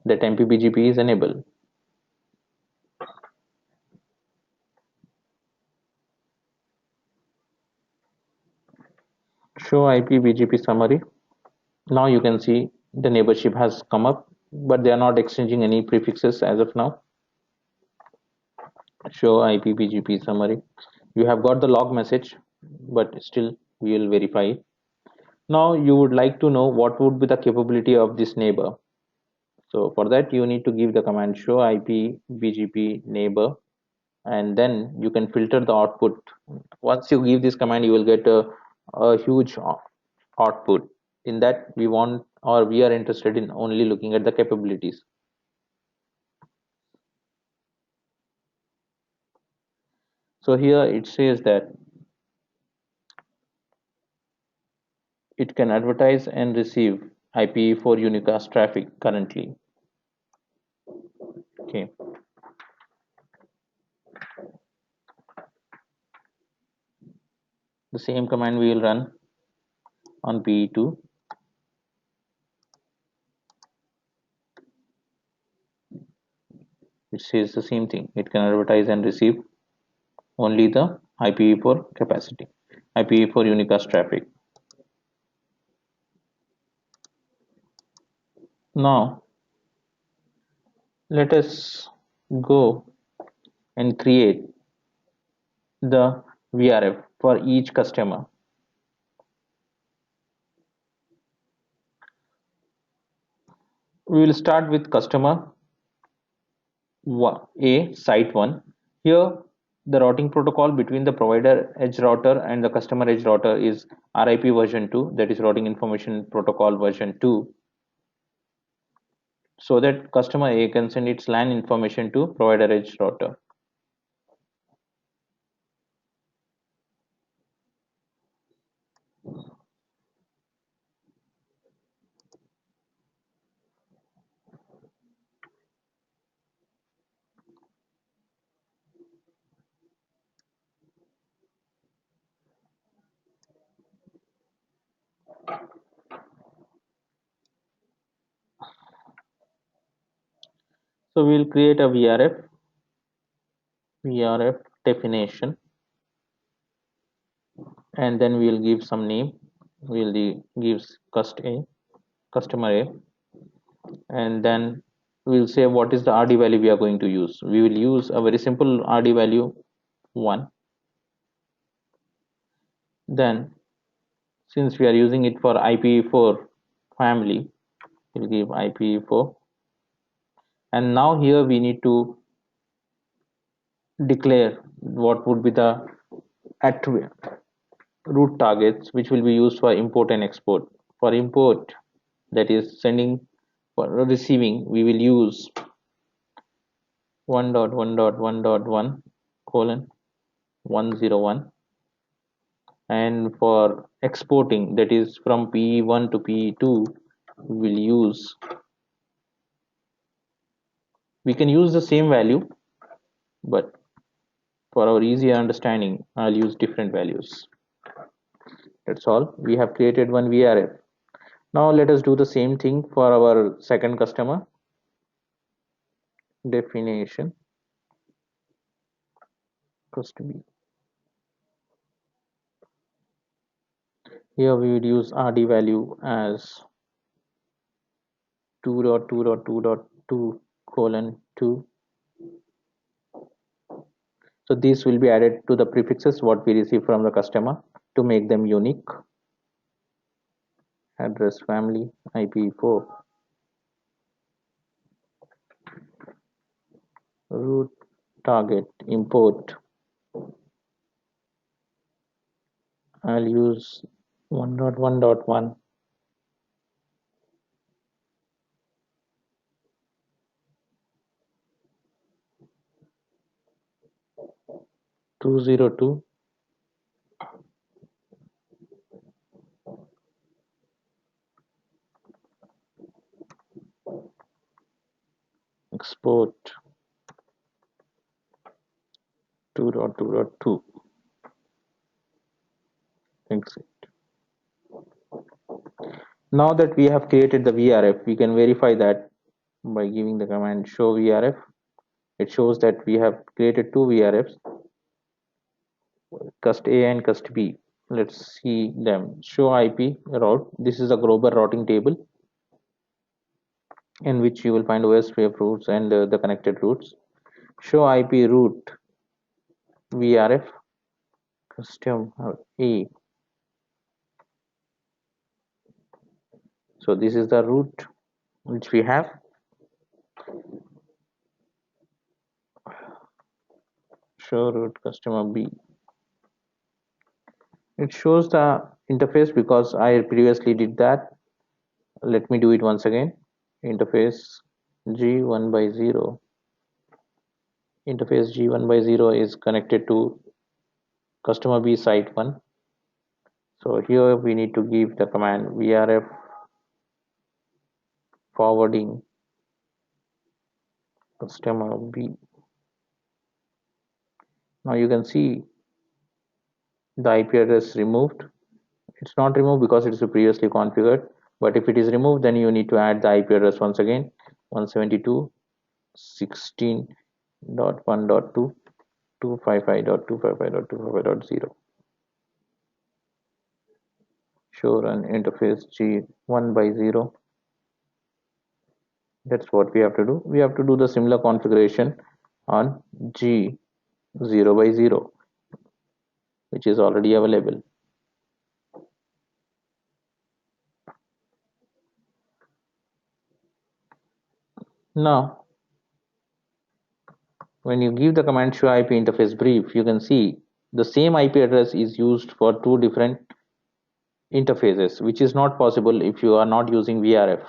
that MPBGP is enabled. Show IPBGP summary. Now you can see the neighborship has come up, but they are not exchanging any prefixes as of now. Show IPBGP summary. You have got the log message, but still we will verify it. Now you would like to know what would be the capability of this neighbor. So for that you need to give the command show IPBGP neighbor, and then you can filter the output. Once you give this command, you will get a huge output. In that we want, or we are interested in only looking at the capabilities. So here it says that it can advertise and receive IPv4 unicast traffic currently. Okay. The same command we will run on PE2. It says the same thing. It can advertise and receive only the IPv4 capacity, IPv4 unicast traffic. Now let us go and create the VRF for each customer. We will start with customer A, site 1. Here the routing protocol between the provider edge router and the customer edge router is RIP version 2, that is routing information protocol version 2, so that customer A can send its LAN information to provider edge router. So we will create a VRF definition, and then we'll give some name. We'll give customer A, and then we'll say what is the RD value we are going to use. We will use a very simple RD value 1. Then since we are using it for IPv4 family, we'll give IPv4, and now here we need to declare what would be the attribute root targets which will be used for import and export. For import, that is sending, for receiving, we will use 1.1.1.1 colon 101, and for exporting, that is from PE1 to PE2, we will use, we can use the same value, but for our easier understanding I'll use different values. That's all. We have created one VRF. Now let us do the same thing for our second customer. Definition customer. Here we would use RD value as 2.2.2.2 colon 2. So these will be added to the prefixes what we receive from the customer to make them unique. Address family IP4, root target import. I'll use 1.1.1, 202, export 2.2.2. Exit. Now that we have created the VRF, we can verify that by giving the command show VRF. It shows that we have created two VRFs, cust A and cust B. Let's see them. Show IP route. This is a global routing table in which you will find OSPF routes and the connected routes. Show IP route VRF custom A. So this is the route which we have. Show route customer B. It shows the interface because I previously did that. Let me do it once again. Interface G1 by 0. Interface G1 by 0 is connected to customer B site 1. So here we need to give the command VRF forwarding customer B. Now you can see the IP address removed. It's not removed because it's previously configured, but if it is removed, then you need to add the IP address once again, 172.16.1.2, 255.255.255.0. Show run interface G1 by 0. That's what we have to do. We have to do the similar configuration on G0 by 0, which is already available. Now, when you give the command show IP interface brief, you can see the same IP address is used for two different interfaces, which is not possible if you are not using VRF.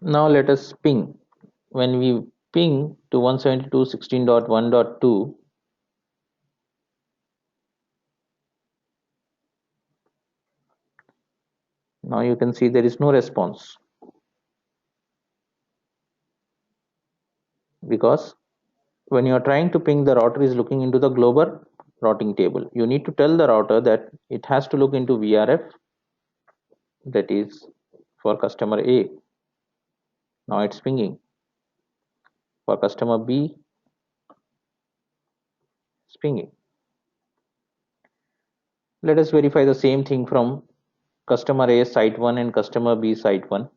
Now let us ping. When we ping to 172.16.1.2, now you can see there is no response because when you are trying to ping, the router is looking into the global routing table. You need to tell the router that it has to look into VRF, that is for customer A. Now it's pinging. For customer B, it's pinging. Let us verify the same thing from customer A site 1 and customer B site 1.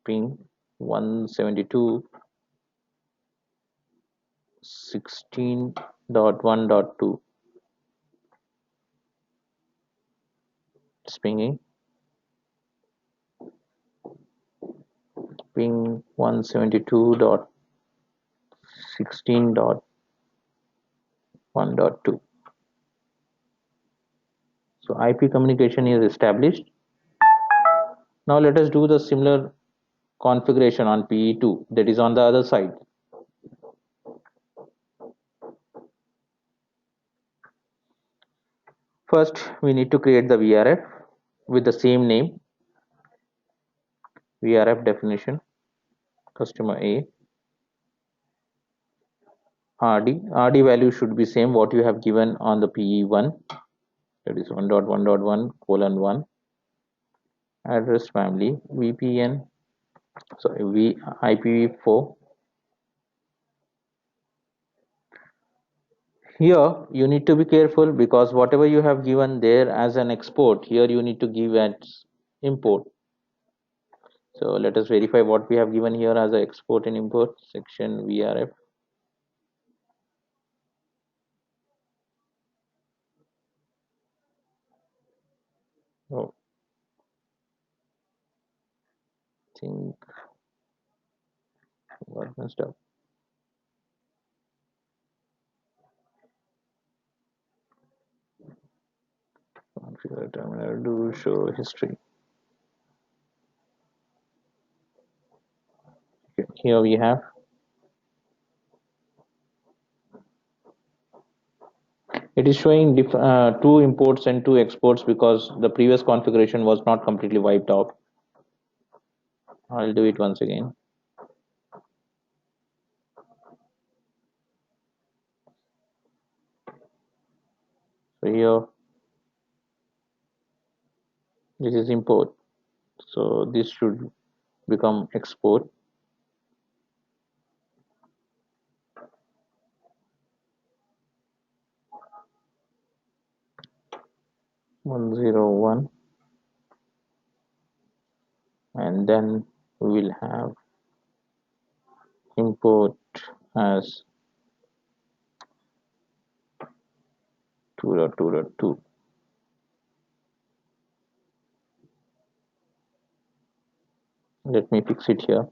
Ping 172.16.1.2. It's pinging. Ping 172.16.1.2. So IP communication is established. Now let us do the similar configuration on PE2, that is on the other side. First, we need to create the VRF with the same name. VRF definition, customer A, RD value should be same what you have given on the PE1, that is 1.1.1:1. Address family, VPN, sorry, IPv4. Here you need to be careful because whatever you have given there as an export, here you need to give as import. So let us verify what we have given here as an export and import section VRF. Oh, I think what messed up. Configure terminal, do show history. Okay, here we have it is showing two imports and two exports because the previous configuration was not completely wiped out. I'll do it once again. So here this is import, so this should become export. One zero one, and then we will have import as 2.2.2. Let me fix it here.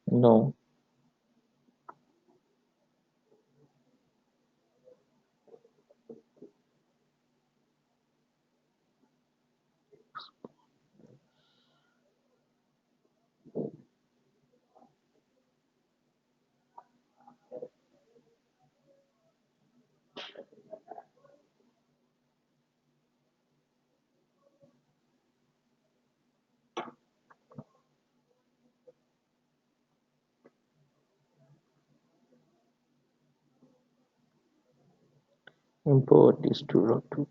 No, import is 2.2.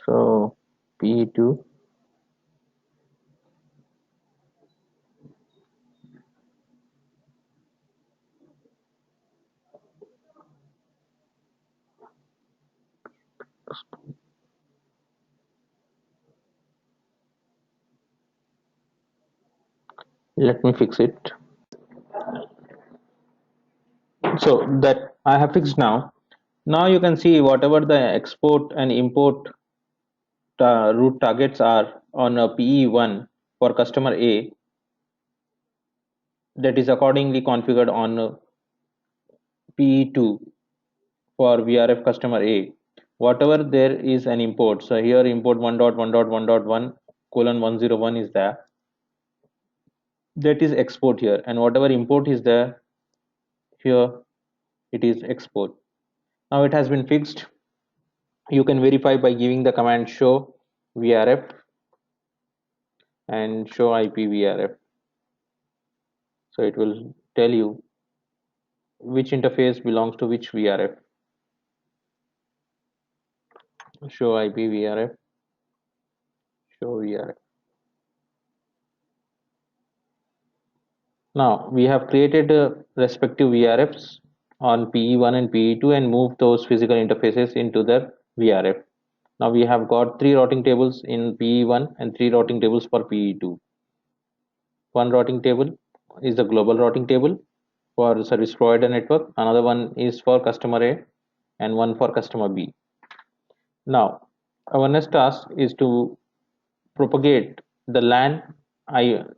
So P2 let me fix it. So that I have fixed now. Now you can see whatever the export and import route targets are on a PE1 for customer A, that is accordingly configured on PE2 for VRF customer A. Whatever there is an import, so here import 1.1.1.1:101 is there. That is export here, and whatever import is there here it is export. Now it has been fixed. You can verify by giving the command show vrf and show ipvrf. So it will tell you which interface belongs to which vrf. Show ipvrf, show vrf. Now we have created respective vrfs on pe1 and pe2 and moved those physical interfaces into their vrf. Now we have got three routing tables in pe1 and three routing tables for pe2. One routing table is the global routing table for the service provider network, another one is for customer A, and one for customer B. Now, our next task is to propagate the LAN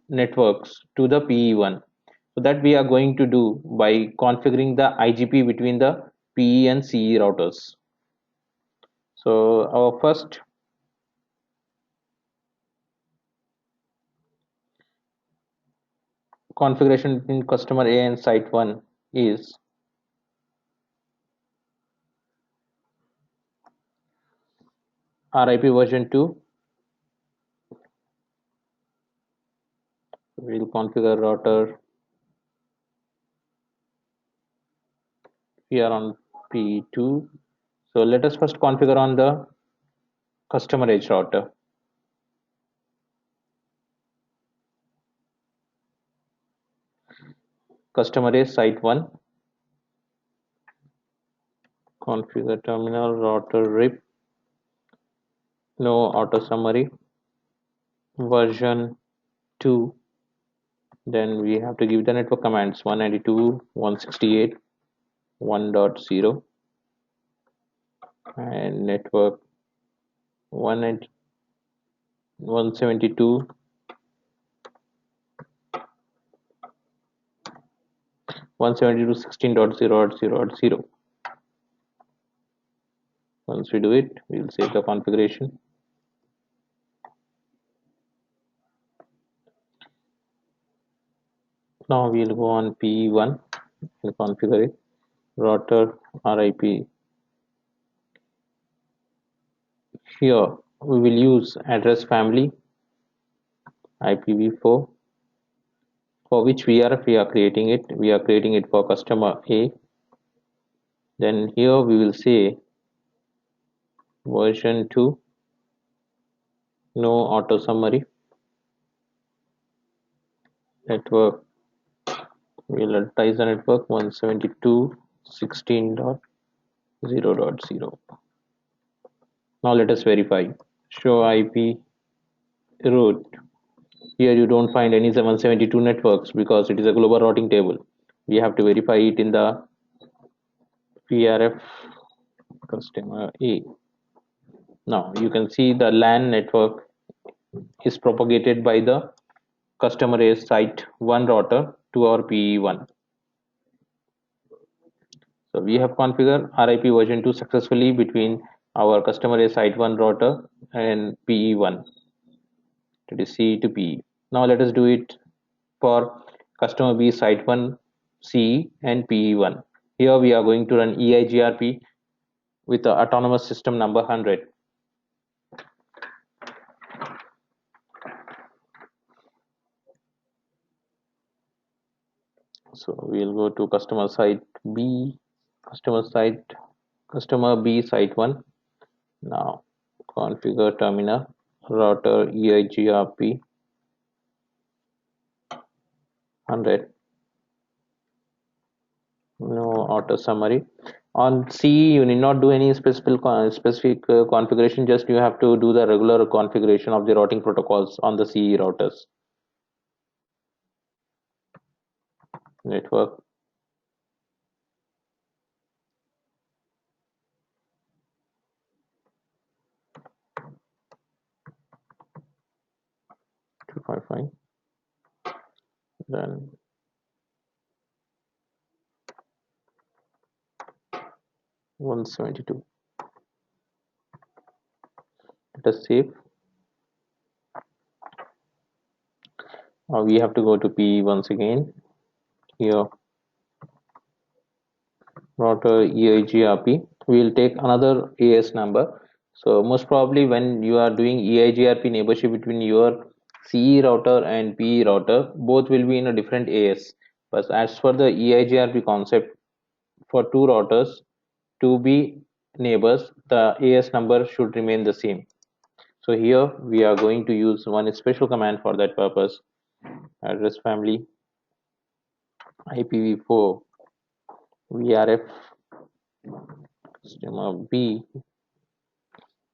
networks to the PE1. So that we are going to do by configuring the IGP between the PE and CE routers. So our first configuration between customer A and site 1 is RIP version 2. We'll configure router here on P2. So let us first configure on the customer edge router. Customer is site 1. Configure terminal router RIP. No auto summary. Version 2. Then we have to give the network commands 192.168.1.0 and network 172 172.16.0.0.0. Once we do it, we'll save the configuration. Now we'll go on PE1 and configure it. Router RIP. Here we will use address family IPv4. For which VRF we are creating it? We are creating it for customer A. Then here we will say version 2, no auto summary. Network, we'll advertise the network 172.16.0.0. Now let us verify. Show IP route. Here you don't find any 772 networks because it is a global routing table. We have to verify it in the VRF customer A. Now you can see the LAN network is propagated by the customer A site 1 router to our PE1. So we have configured RIP version 2 successfully between our customer A site 1 router and PE1, that is CE to PE. Now let us do it for customer B site 1 CE and PE1. Here we are going to run EIGRP with the autonomous system number 100. So we'll go to customer site B, customer B site 1. Now configure terminal router EIGRP 100. No auto summary. On C, you need not do any specific configuration. Just you have to do the regular configuration of the routing protocols on the CE routers. Network. Fine. Then 172. Let us save. Now we have to go to P once again. Here router EIGRP. We will take another AS number. So most probably when you are doing EIGRP neighborship between your CE router and PE router, both will be in a different AS. But as for the EIGRP concept, for two routers to be neighbors, the AS number should remain the same. So here we are going to use one special command for that purpose. Address family IPv4 VRF system B,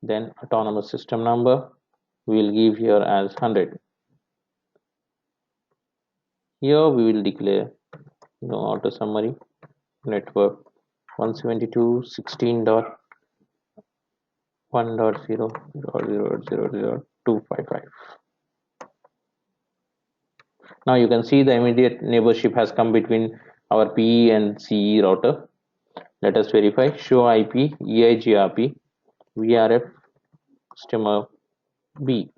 then autonomous system number we will give here as 100. Here we will declare auto summary network 172.16.1.0.0.0.255. Now you can see the immediate neighborship has come between our PE and CE router. Let us verify. Show IP EIGRP VRF customer B.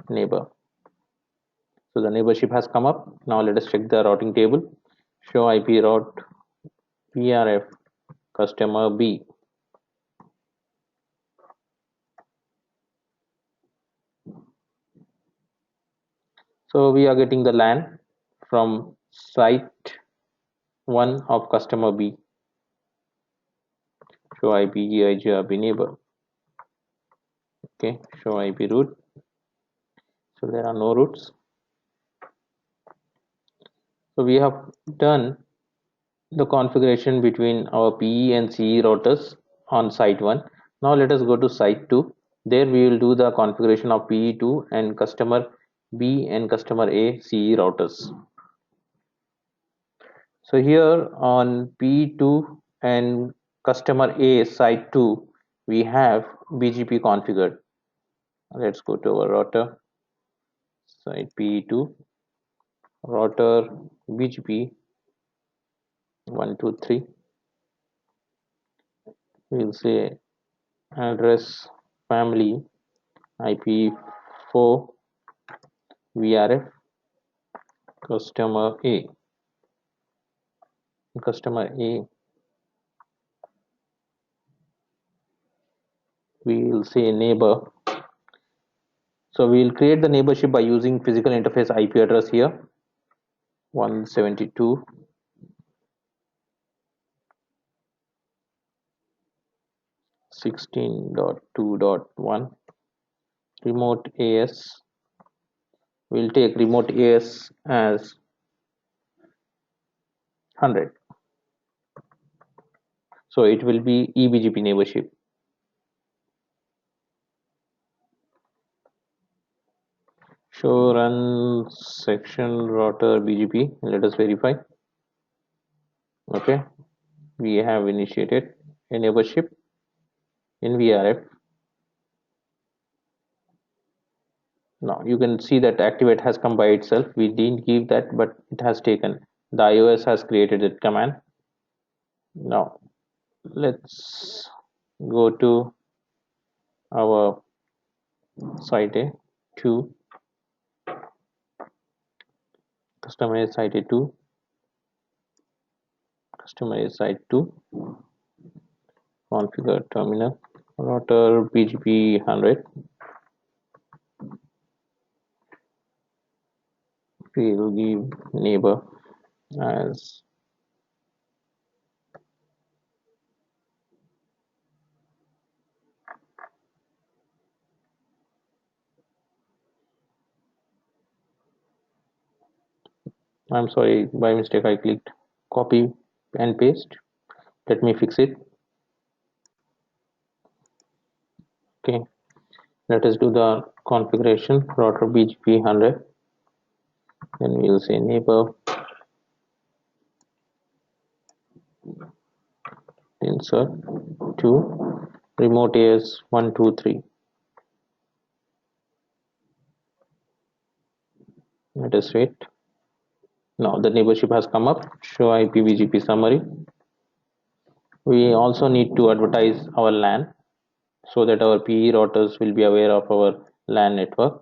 Neighbor. So the neighborship has come up. Now let us check the routing table. Show IP route VRF customer B. So we are getting the LAN from site 1 of customer B. Show IP EIGRP neighbor. Okay, show IP route. So there are no routes. So we have done the configuration between our PE and CE routers on site 1. Now let us go to site 2. There we will do the configuration of PE2 and customer B and customer A CE routers. So here on PE2 and customer A site 2 we have BGP configured. Let's go to our router site PE2 router BGP 123. We'll say address family IP4 VRF customer A. We will say neighbor. So we will create the neighborship by using physical interface IP address here 172.16.2.1 remote AS. We'll take remote AS as 100. So it will be eBGP neighborship. Show run section router BGP. Let us verify. Okay, we have initiated a neighborship in VRF. Now you can see that activate has come by itself. We didn't give that, but it has taken. The iOS has created that command. Now let's go to our site A2, customer site A2, customer site 2, configure terminal, router BGP 100. We will give neighbor as I'm sorry, by mistake I clicked copy and paste. Let me fix it. Okay, let us do the configuration router BGP 100. Then we will say neighbor insert to remote AS 123. Let us wait. Now the neighborship has come up. Show IPVGP summary. We also need to advertise our LAN so that our PE routers will be aware of our LAN network.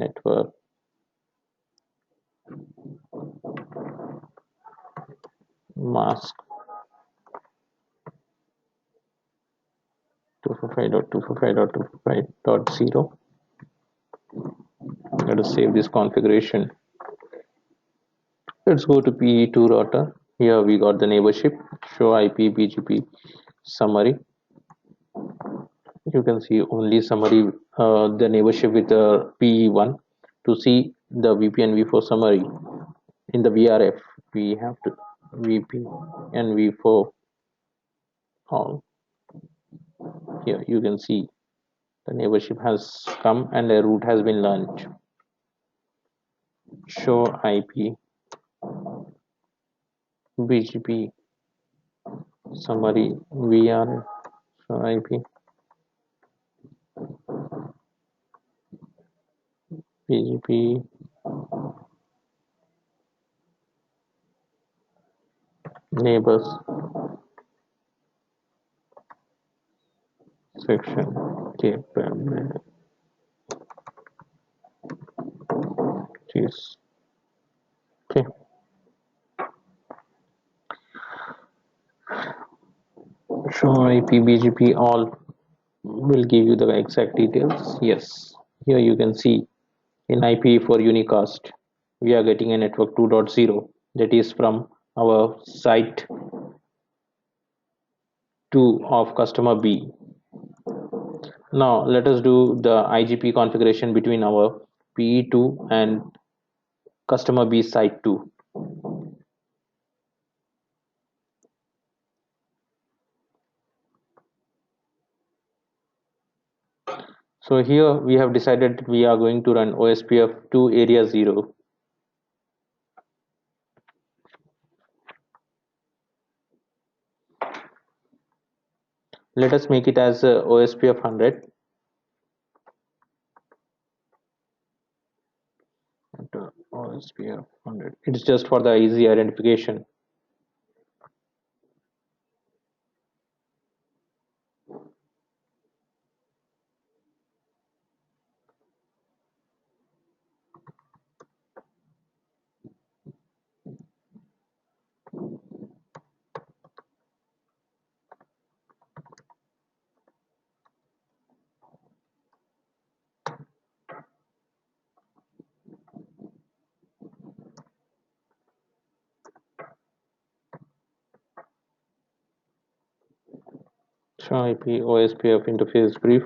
network mask 255.255.255.0. Let us save this configuration. Let's go to PE2 router. Here we got the neighborship, show IP BGP summary. You can see only summary, the neighborship with the PE1. To see the VP and V4 summary in the VRF, we have to VP and V4 all. Here you can see the neighborship has come and a route has been launched. Show IP BGP summary VR. Show IP BGP neighbors section capabilities. Okay. Show IP BGP all will give you the exact details. Yes, here you can see in IP for unicast we are getting a network 2.0, that is from our site 2 of customer B. Now let us do the IGP configuration between our PE2 and customer B site 2. So here we have decided we are going to run OSPF to area 0. Let us make it as OSPF 100. OSPF 100. It's just for the easy identification. Show IP OSPF interface brief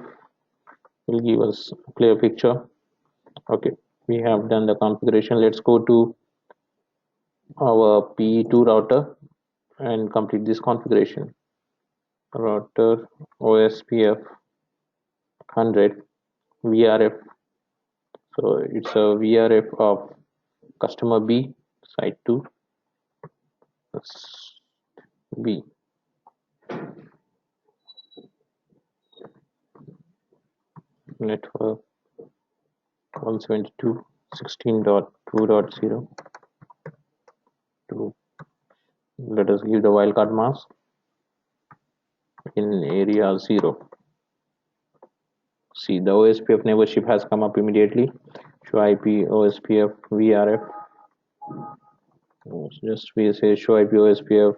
will give us a clear picture. Okay, we have done the configuration. Let's go to our PE2 router and complete this configuration. Router OSPF 100 VRF. So it's a VRF of customer B site 2 B. Network 172.16.2.0 to let us give the wildcard mask in area 0. See, the OSPF neighborship has come up immediately. Show IP OSPF VRF. Just we say show IP OSPF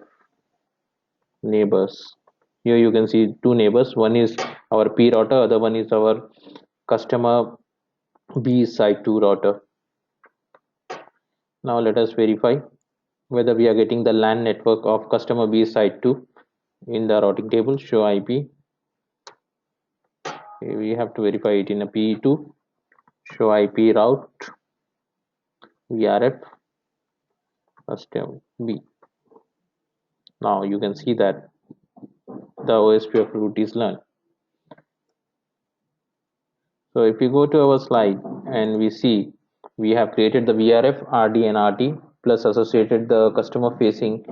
neighbors. Here you can see two neighbors. One is our P router, other one is our customer B site 2 router. Now let us verify whether we are getting the LAN network of customer B site 2 in the routing table. Show IP. We have to verify it in a PE2. Show IP route VRF custom B. Now you can see that the OSPF route is learned. So if we go to our slide and we see we have created the VRF, RD and RT plus associated the customer facing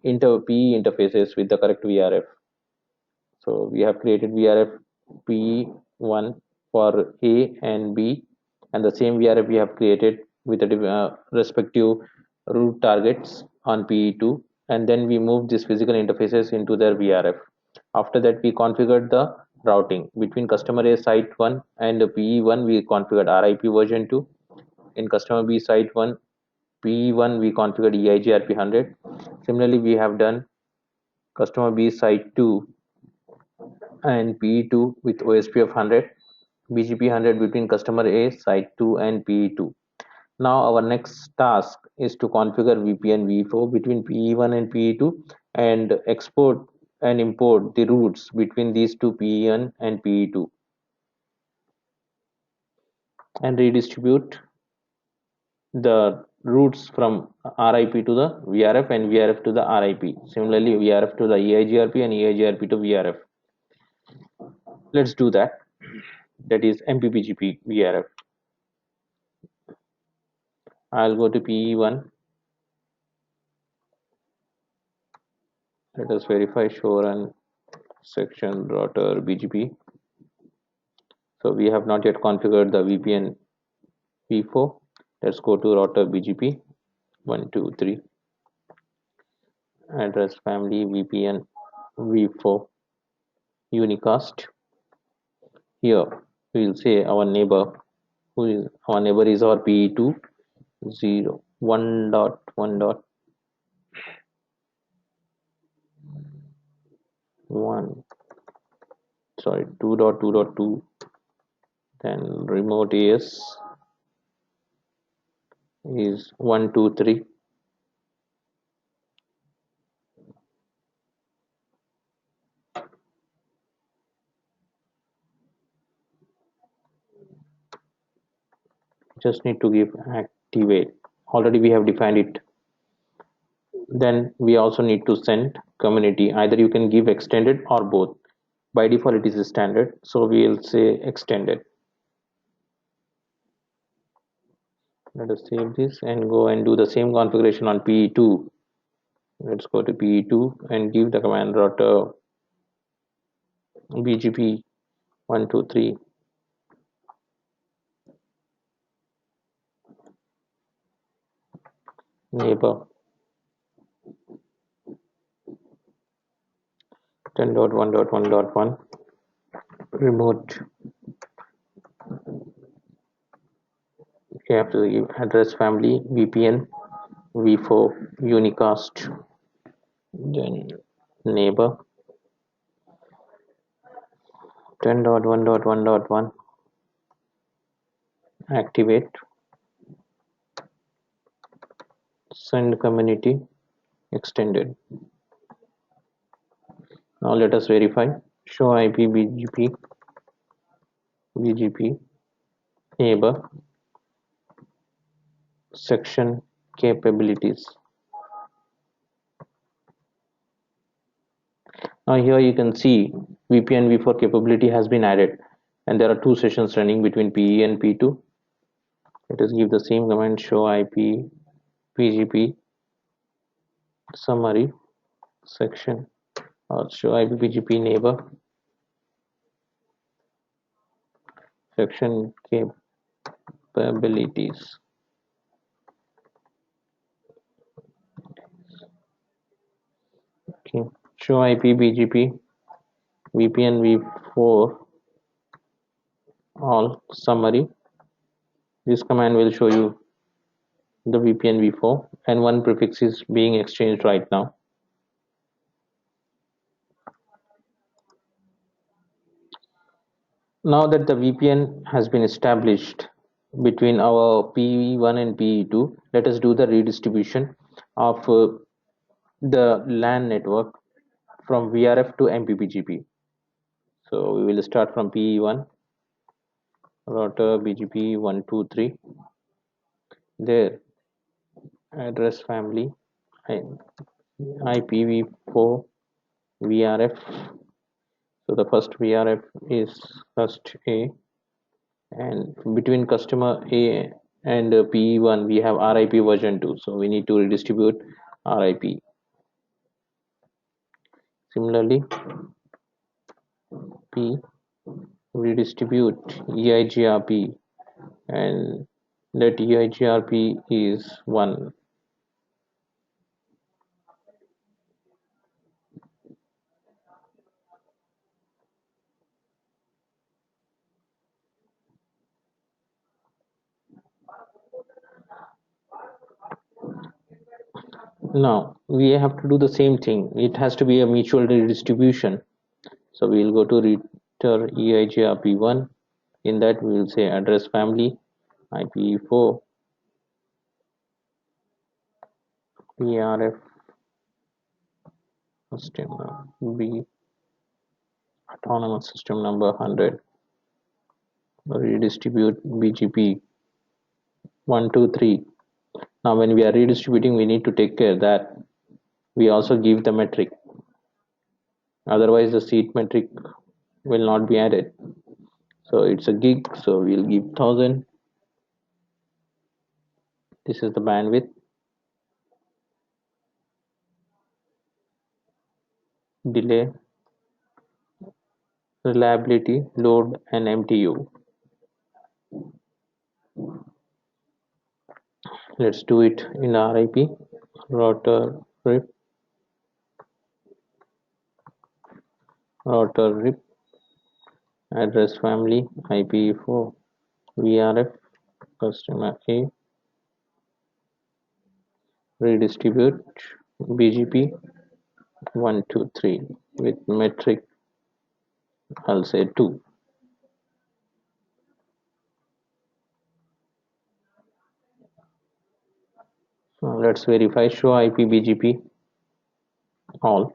PE interfaces with the correct VRF. So we have created VRF PE1 for A and B, and the same VRF we have created with the respective route targets on PE2, and then we move these physical interfaces into their VRF. After that, we configured the routing between customer A site 1 and PE1. We configured RIP version 2. In customer B site 1, PE1 we configured EIGRP 100. Similarly, we have done customer B site 2 and PE2 with OSP of 100, BGP 100 between customer A site 2 and PE2. Now our next task is to configure VPN v4 between PE1 and PE2 and export and import the routes between these two, PE1 and PE2, and redistribute the routes from RIP to the VRF and VRF to the RIP. Similarly, VRF to the EIGRP and EIGRP to VRF. Let's do that. That is MPPGP VRF. I'll go to PE1. Let us verify show run section router BGP. So we have not yet configured the VPN v4. Let's go to router BGP 123 address family VPN v4 unicast. Here we will say our neighbor, our neighbor is our PE2 0 1 dot 1 dot 1, sorry, 2 dot 2 dot 2, then remote AS is 123. Just need to give activate. Already we have defined it. Then we also need to send community. Either you can give extended or both. By default it is standard, so we'll say extended. Let us save this and go and do the same configuration on PE2. Let's go to PE2 and give the command router BGP 123 neighbor 10.1.1.1 remote. You have to give address family VPN v4 unicast, then neighbor 10.1.1.1 activate, send community extended. Now let us verify show IP BGP neighbor section capabilities. Now here you can see VPN v4 capability has been added, and there are two sessions running between PE and P2. Let us give the same command show IP BGP summary section or show IP BGP neighbor section capabilities. Okay, show IP BGP VPN v4 all summary. This command will show you the VPN v4 and one prefix is being exchanged right now. Now that the VPN has been established between our PE1 and PE2, let us do the redistribution of the LAN network from VRF to MPPGP. So we will start from PE1, router BGP 123. There, address family IPv4 VRF. So the first VRF is first A, and between customer A and PE1 we have RIP version 2, so we need to redistribute RIP. Similarly, P redistribute EIGRP and let EIGRP is 1. Now we have to do the same thing. It has to be a mutual redistribution. So we will go to return EIGRP1. In that we will say address family IPv4 PRF system B autonomous system number 100 redistribute BGP 123. Now when we are redistributing, we need to take care that we also give the metric, otherwise the seat metric will not be added. So it's a gig, so we'll give 1000. This is the bandwidth. Delay, reliability, load, and MTU. Let's do it in RIP. Router rip address family IPv4 VRF customer A redistribute BGP 123 with metric, I'll say 2. Let's verify show IP BGP all.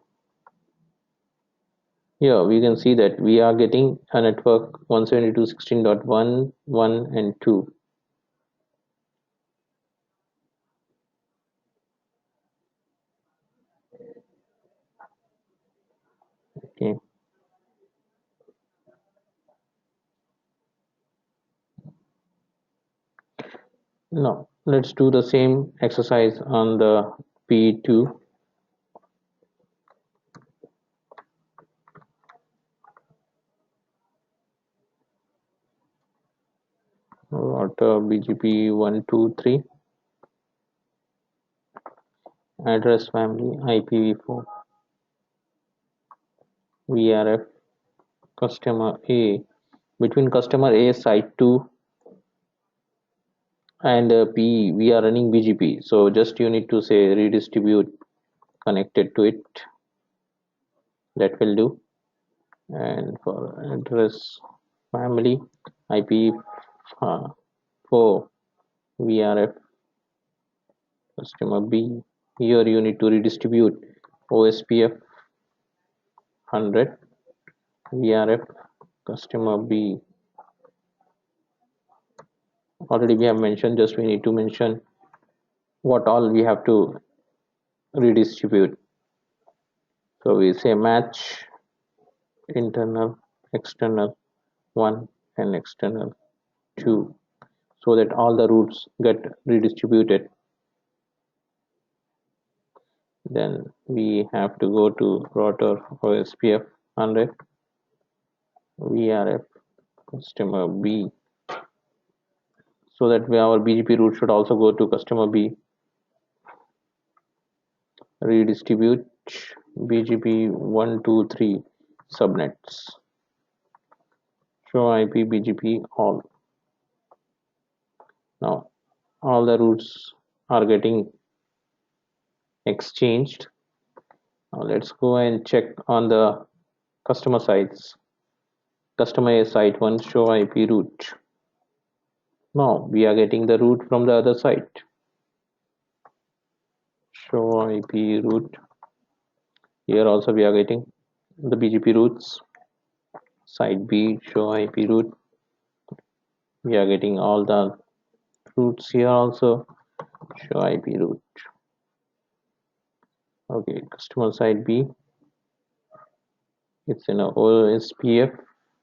Here we can see that we are getting a network 172.16.1, 1 and 2. Okay. Now let's do the same exercise on the P2. Router BGP 123 address family IPv4 VRF customer A. Between customer A site 2 and P we are running BGP, so just you need to say redistribute connected to it. That will do. And for address family IPv4 VRF customer B, here you need to redistribute OSPF 100 VRF customer B. Already we have mentioned, just we need to mention what all we have to redistribute. So we say match internal, external 1 and external 2, so that all the routes get redistributed. Then we have to go to router OSPF 100 VRF customer B, so that our BGP route should also go to customer B. Redistribute BGP 123 subnets. Show IP BGP all. Now all the routes are getting exchanged. Now let's go and check on the customer sites. Customer A site 1 show IP route. Now we are getting the route from the other site. Show IP route. Here also we are getting the BGP routes. Site B show IP route. We are getting all the routes here also. Show IP route. Okay, customer side B. It's in a OSPF.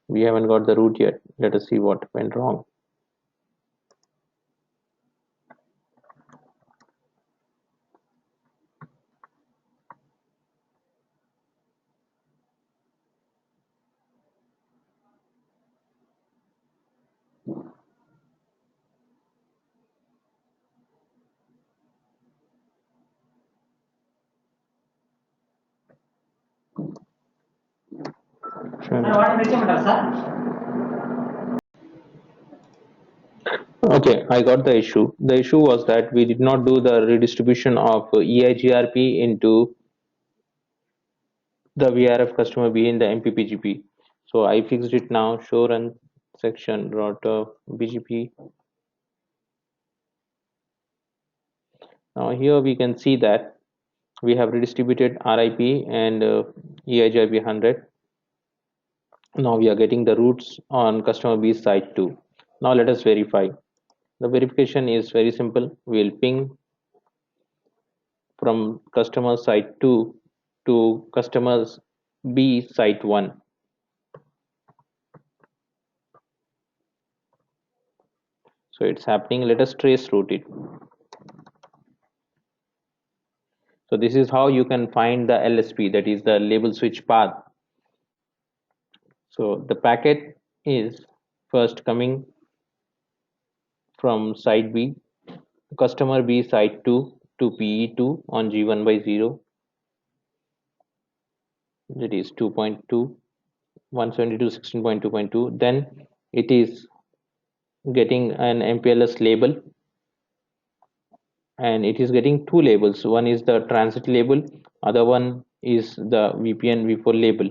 We haven't got the route yet. Let us see what went wrong. Okay, I got the issue. The issue was that we did not do the redistribution of EIGRP into the VRF customer B in the MPPGP. So I fixed it now. Show run section router BGP. Now here we can see that we have redistributed RIP and EIGRP 100. Now we are getting the routes on customer B side too. Now let us verify. The verification is very simple. We'll ping from customer site 2 to customers B site 1. So it's happening. Let us trace route it. So this is how you can find the LSP, that is the label switch path. So the packet is first coming from site B, customer B site 2 to PE2 on G1 by 0, that is 2.2, 172.16.2.2. Then it is getting an MPLS label, and it is getting two labels. One is the transit label, other one is the VPN v4 label.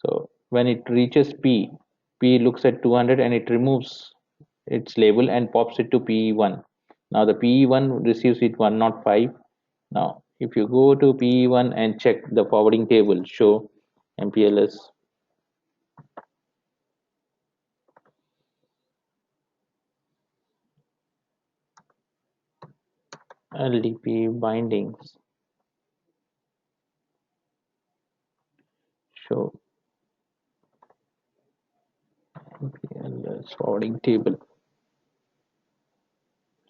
So when it reaches P looks at 200 and it removes its label and pops it to PE1. Now the PE1 receives it 105. Now if you go to PE1 and check the forwarding table, show MPLS LDP bindings, show MPLS forwarding table.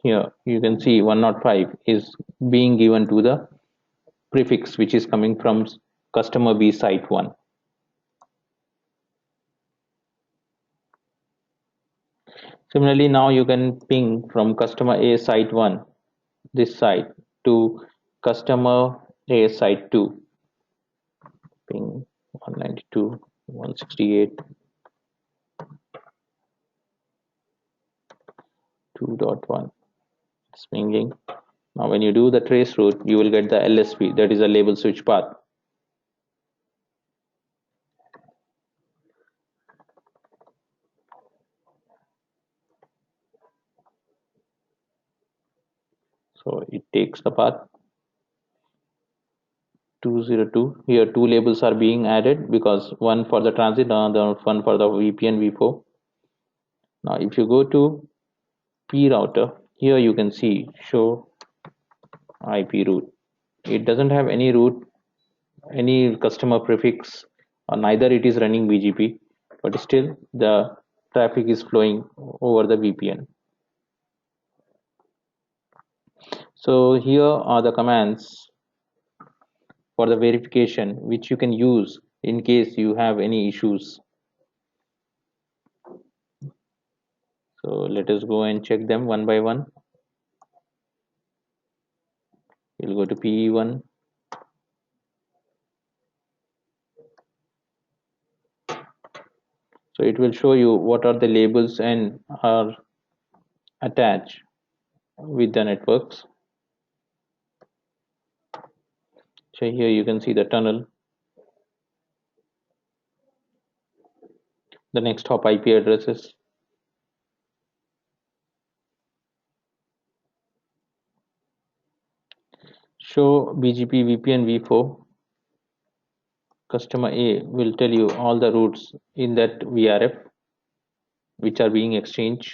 Here you can see 105 is being given to the prefix which is coming from customer B site 1. Similarly, now you can ping from customer A site 1, this site, to customer A site 2, ping 192, 168, 2.1. It's pinging. Now when you do the trace route, you will get the LSP, that is a label switch path. So it takes the path 202. Here two labels are being added because one for the transit, another one for the VPN v4. Now if you go to P router, here you can see show IP route. It doesn't have any route, any customer prefix, or neither it is running BGP, but still the traffic is flowing over the VPN. So here are the commands for the verification which you can use in case you have any issues. So let us go and check them one by one. We'll go to PE1. So it will show you what are the labels and are attached with the networks. So here you can see the tunnel, the next hop IP addresses, show BGP VPN v4. Customer A will tell you all the routes in that VRF which are being exchanged.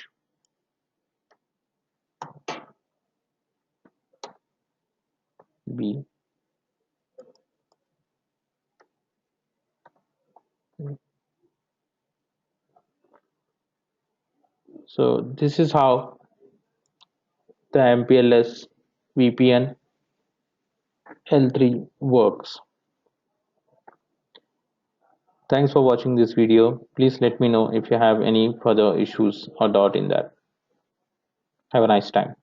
B. So this is how the MPLS VPN L3 works. Thanks for watching this video. Please let me know if you have any further issues or doubt in that. Have a nice time.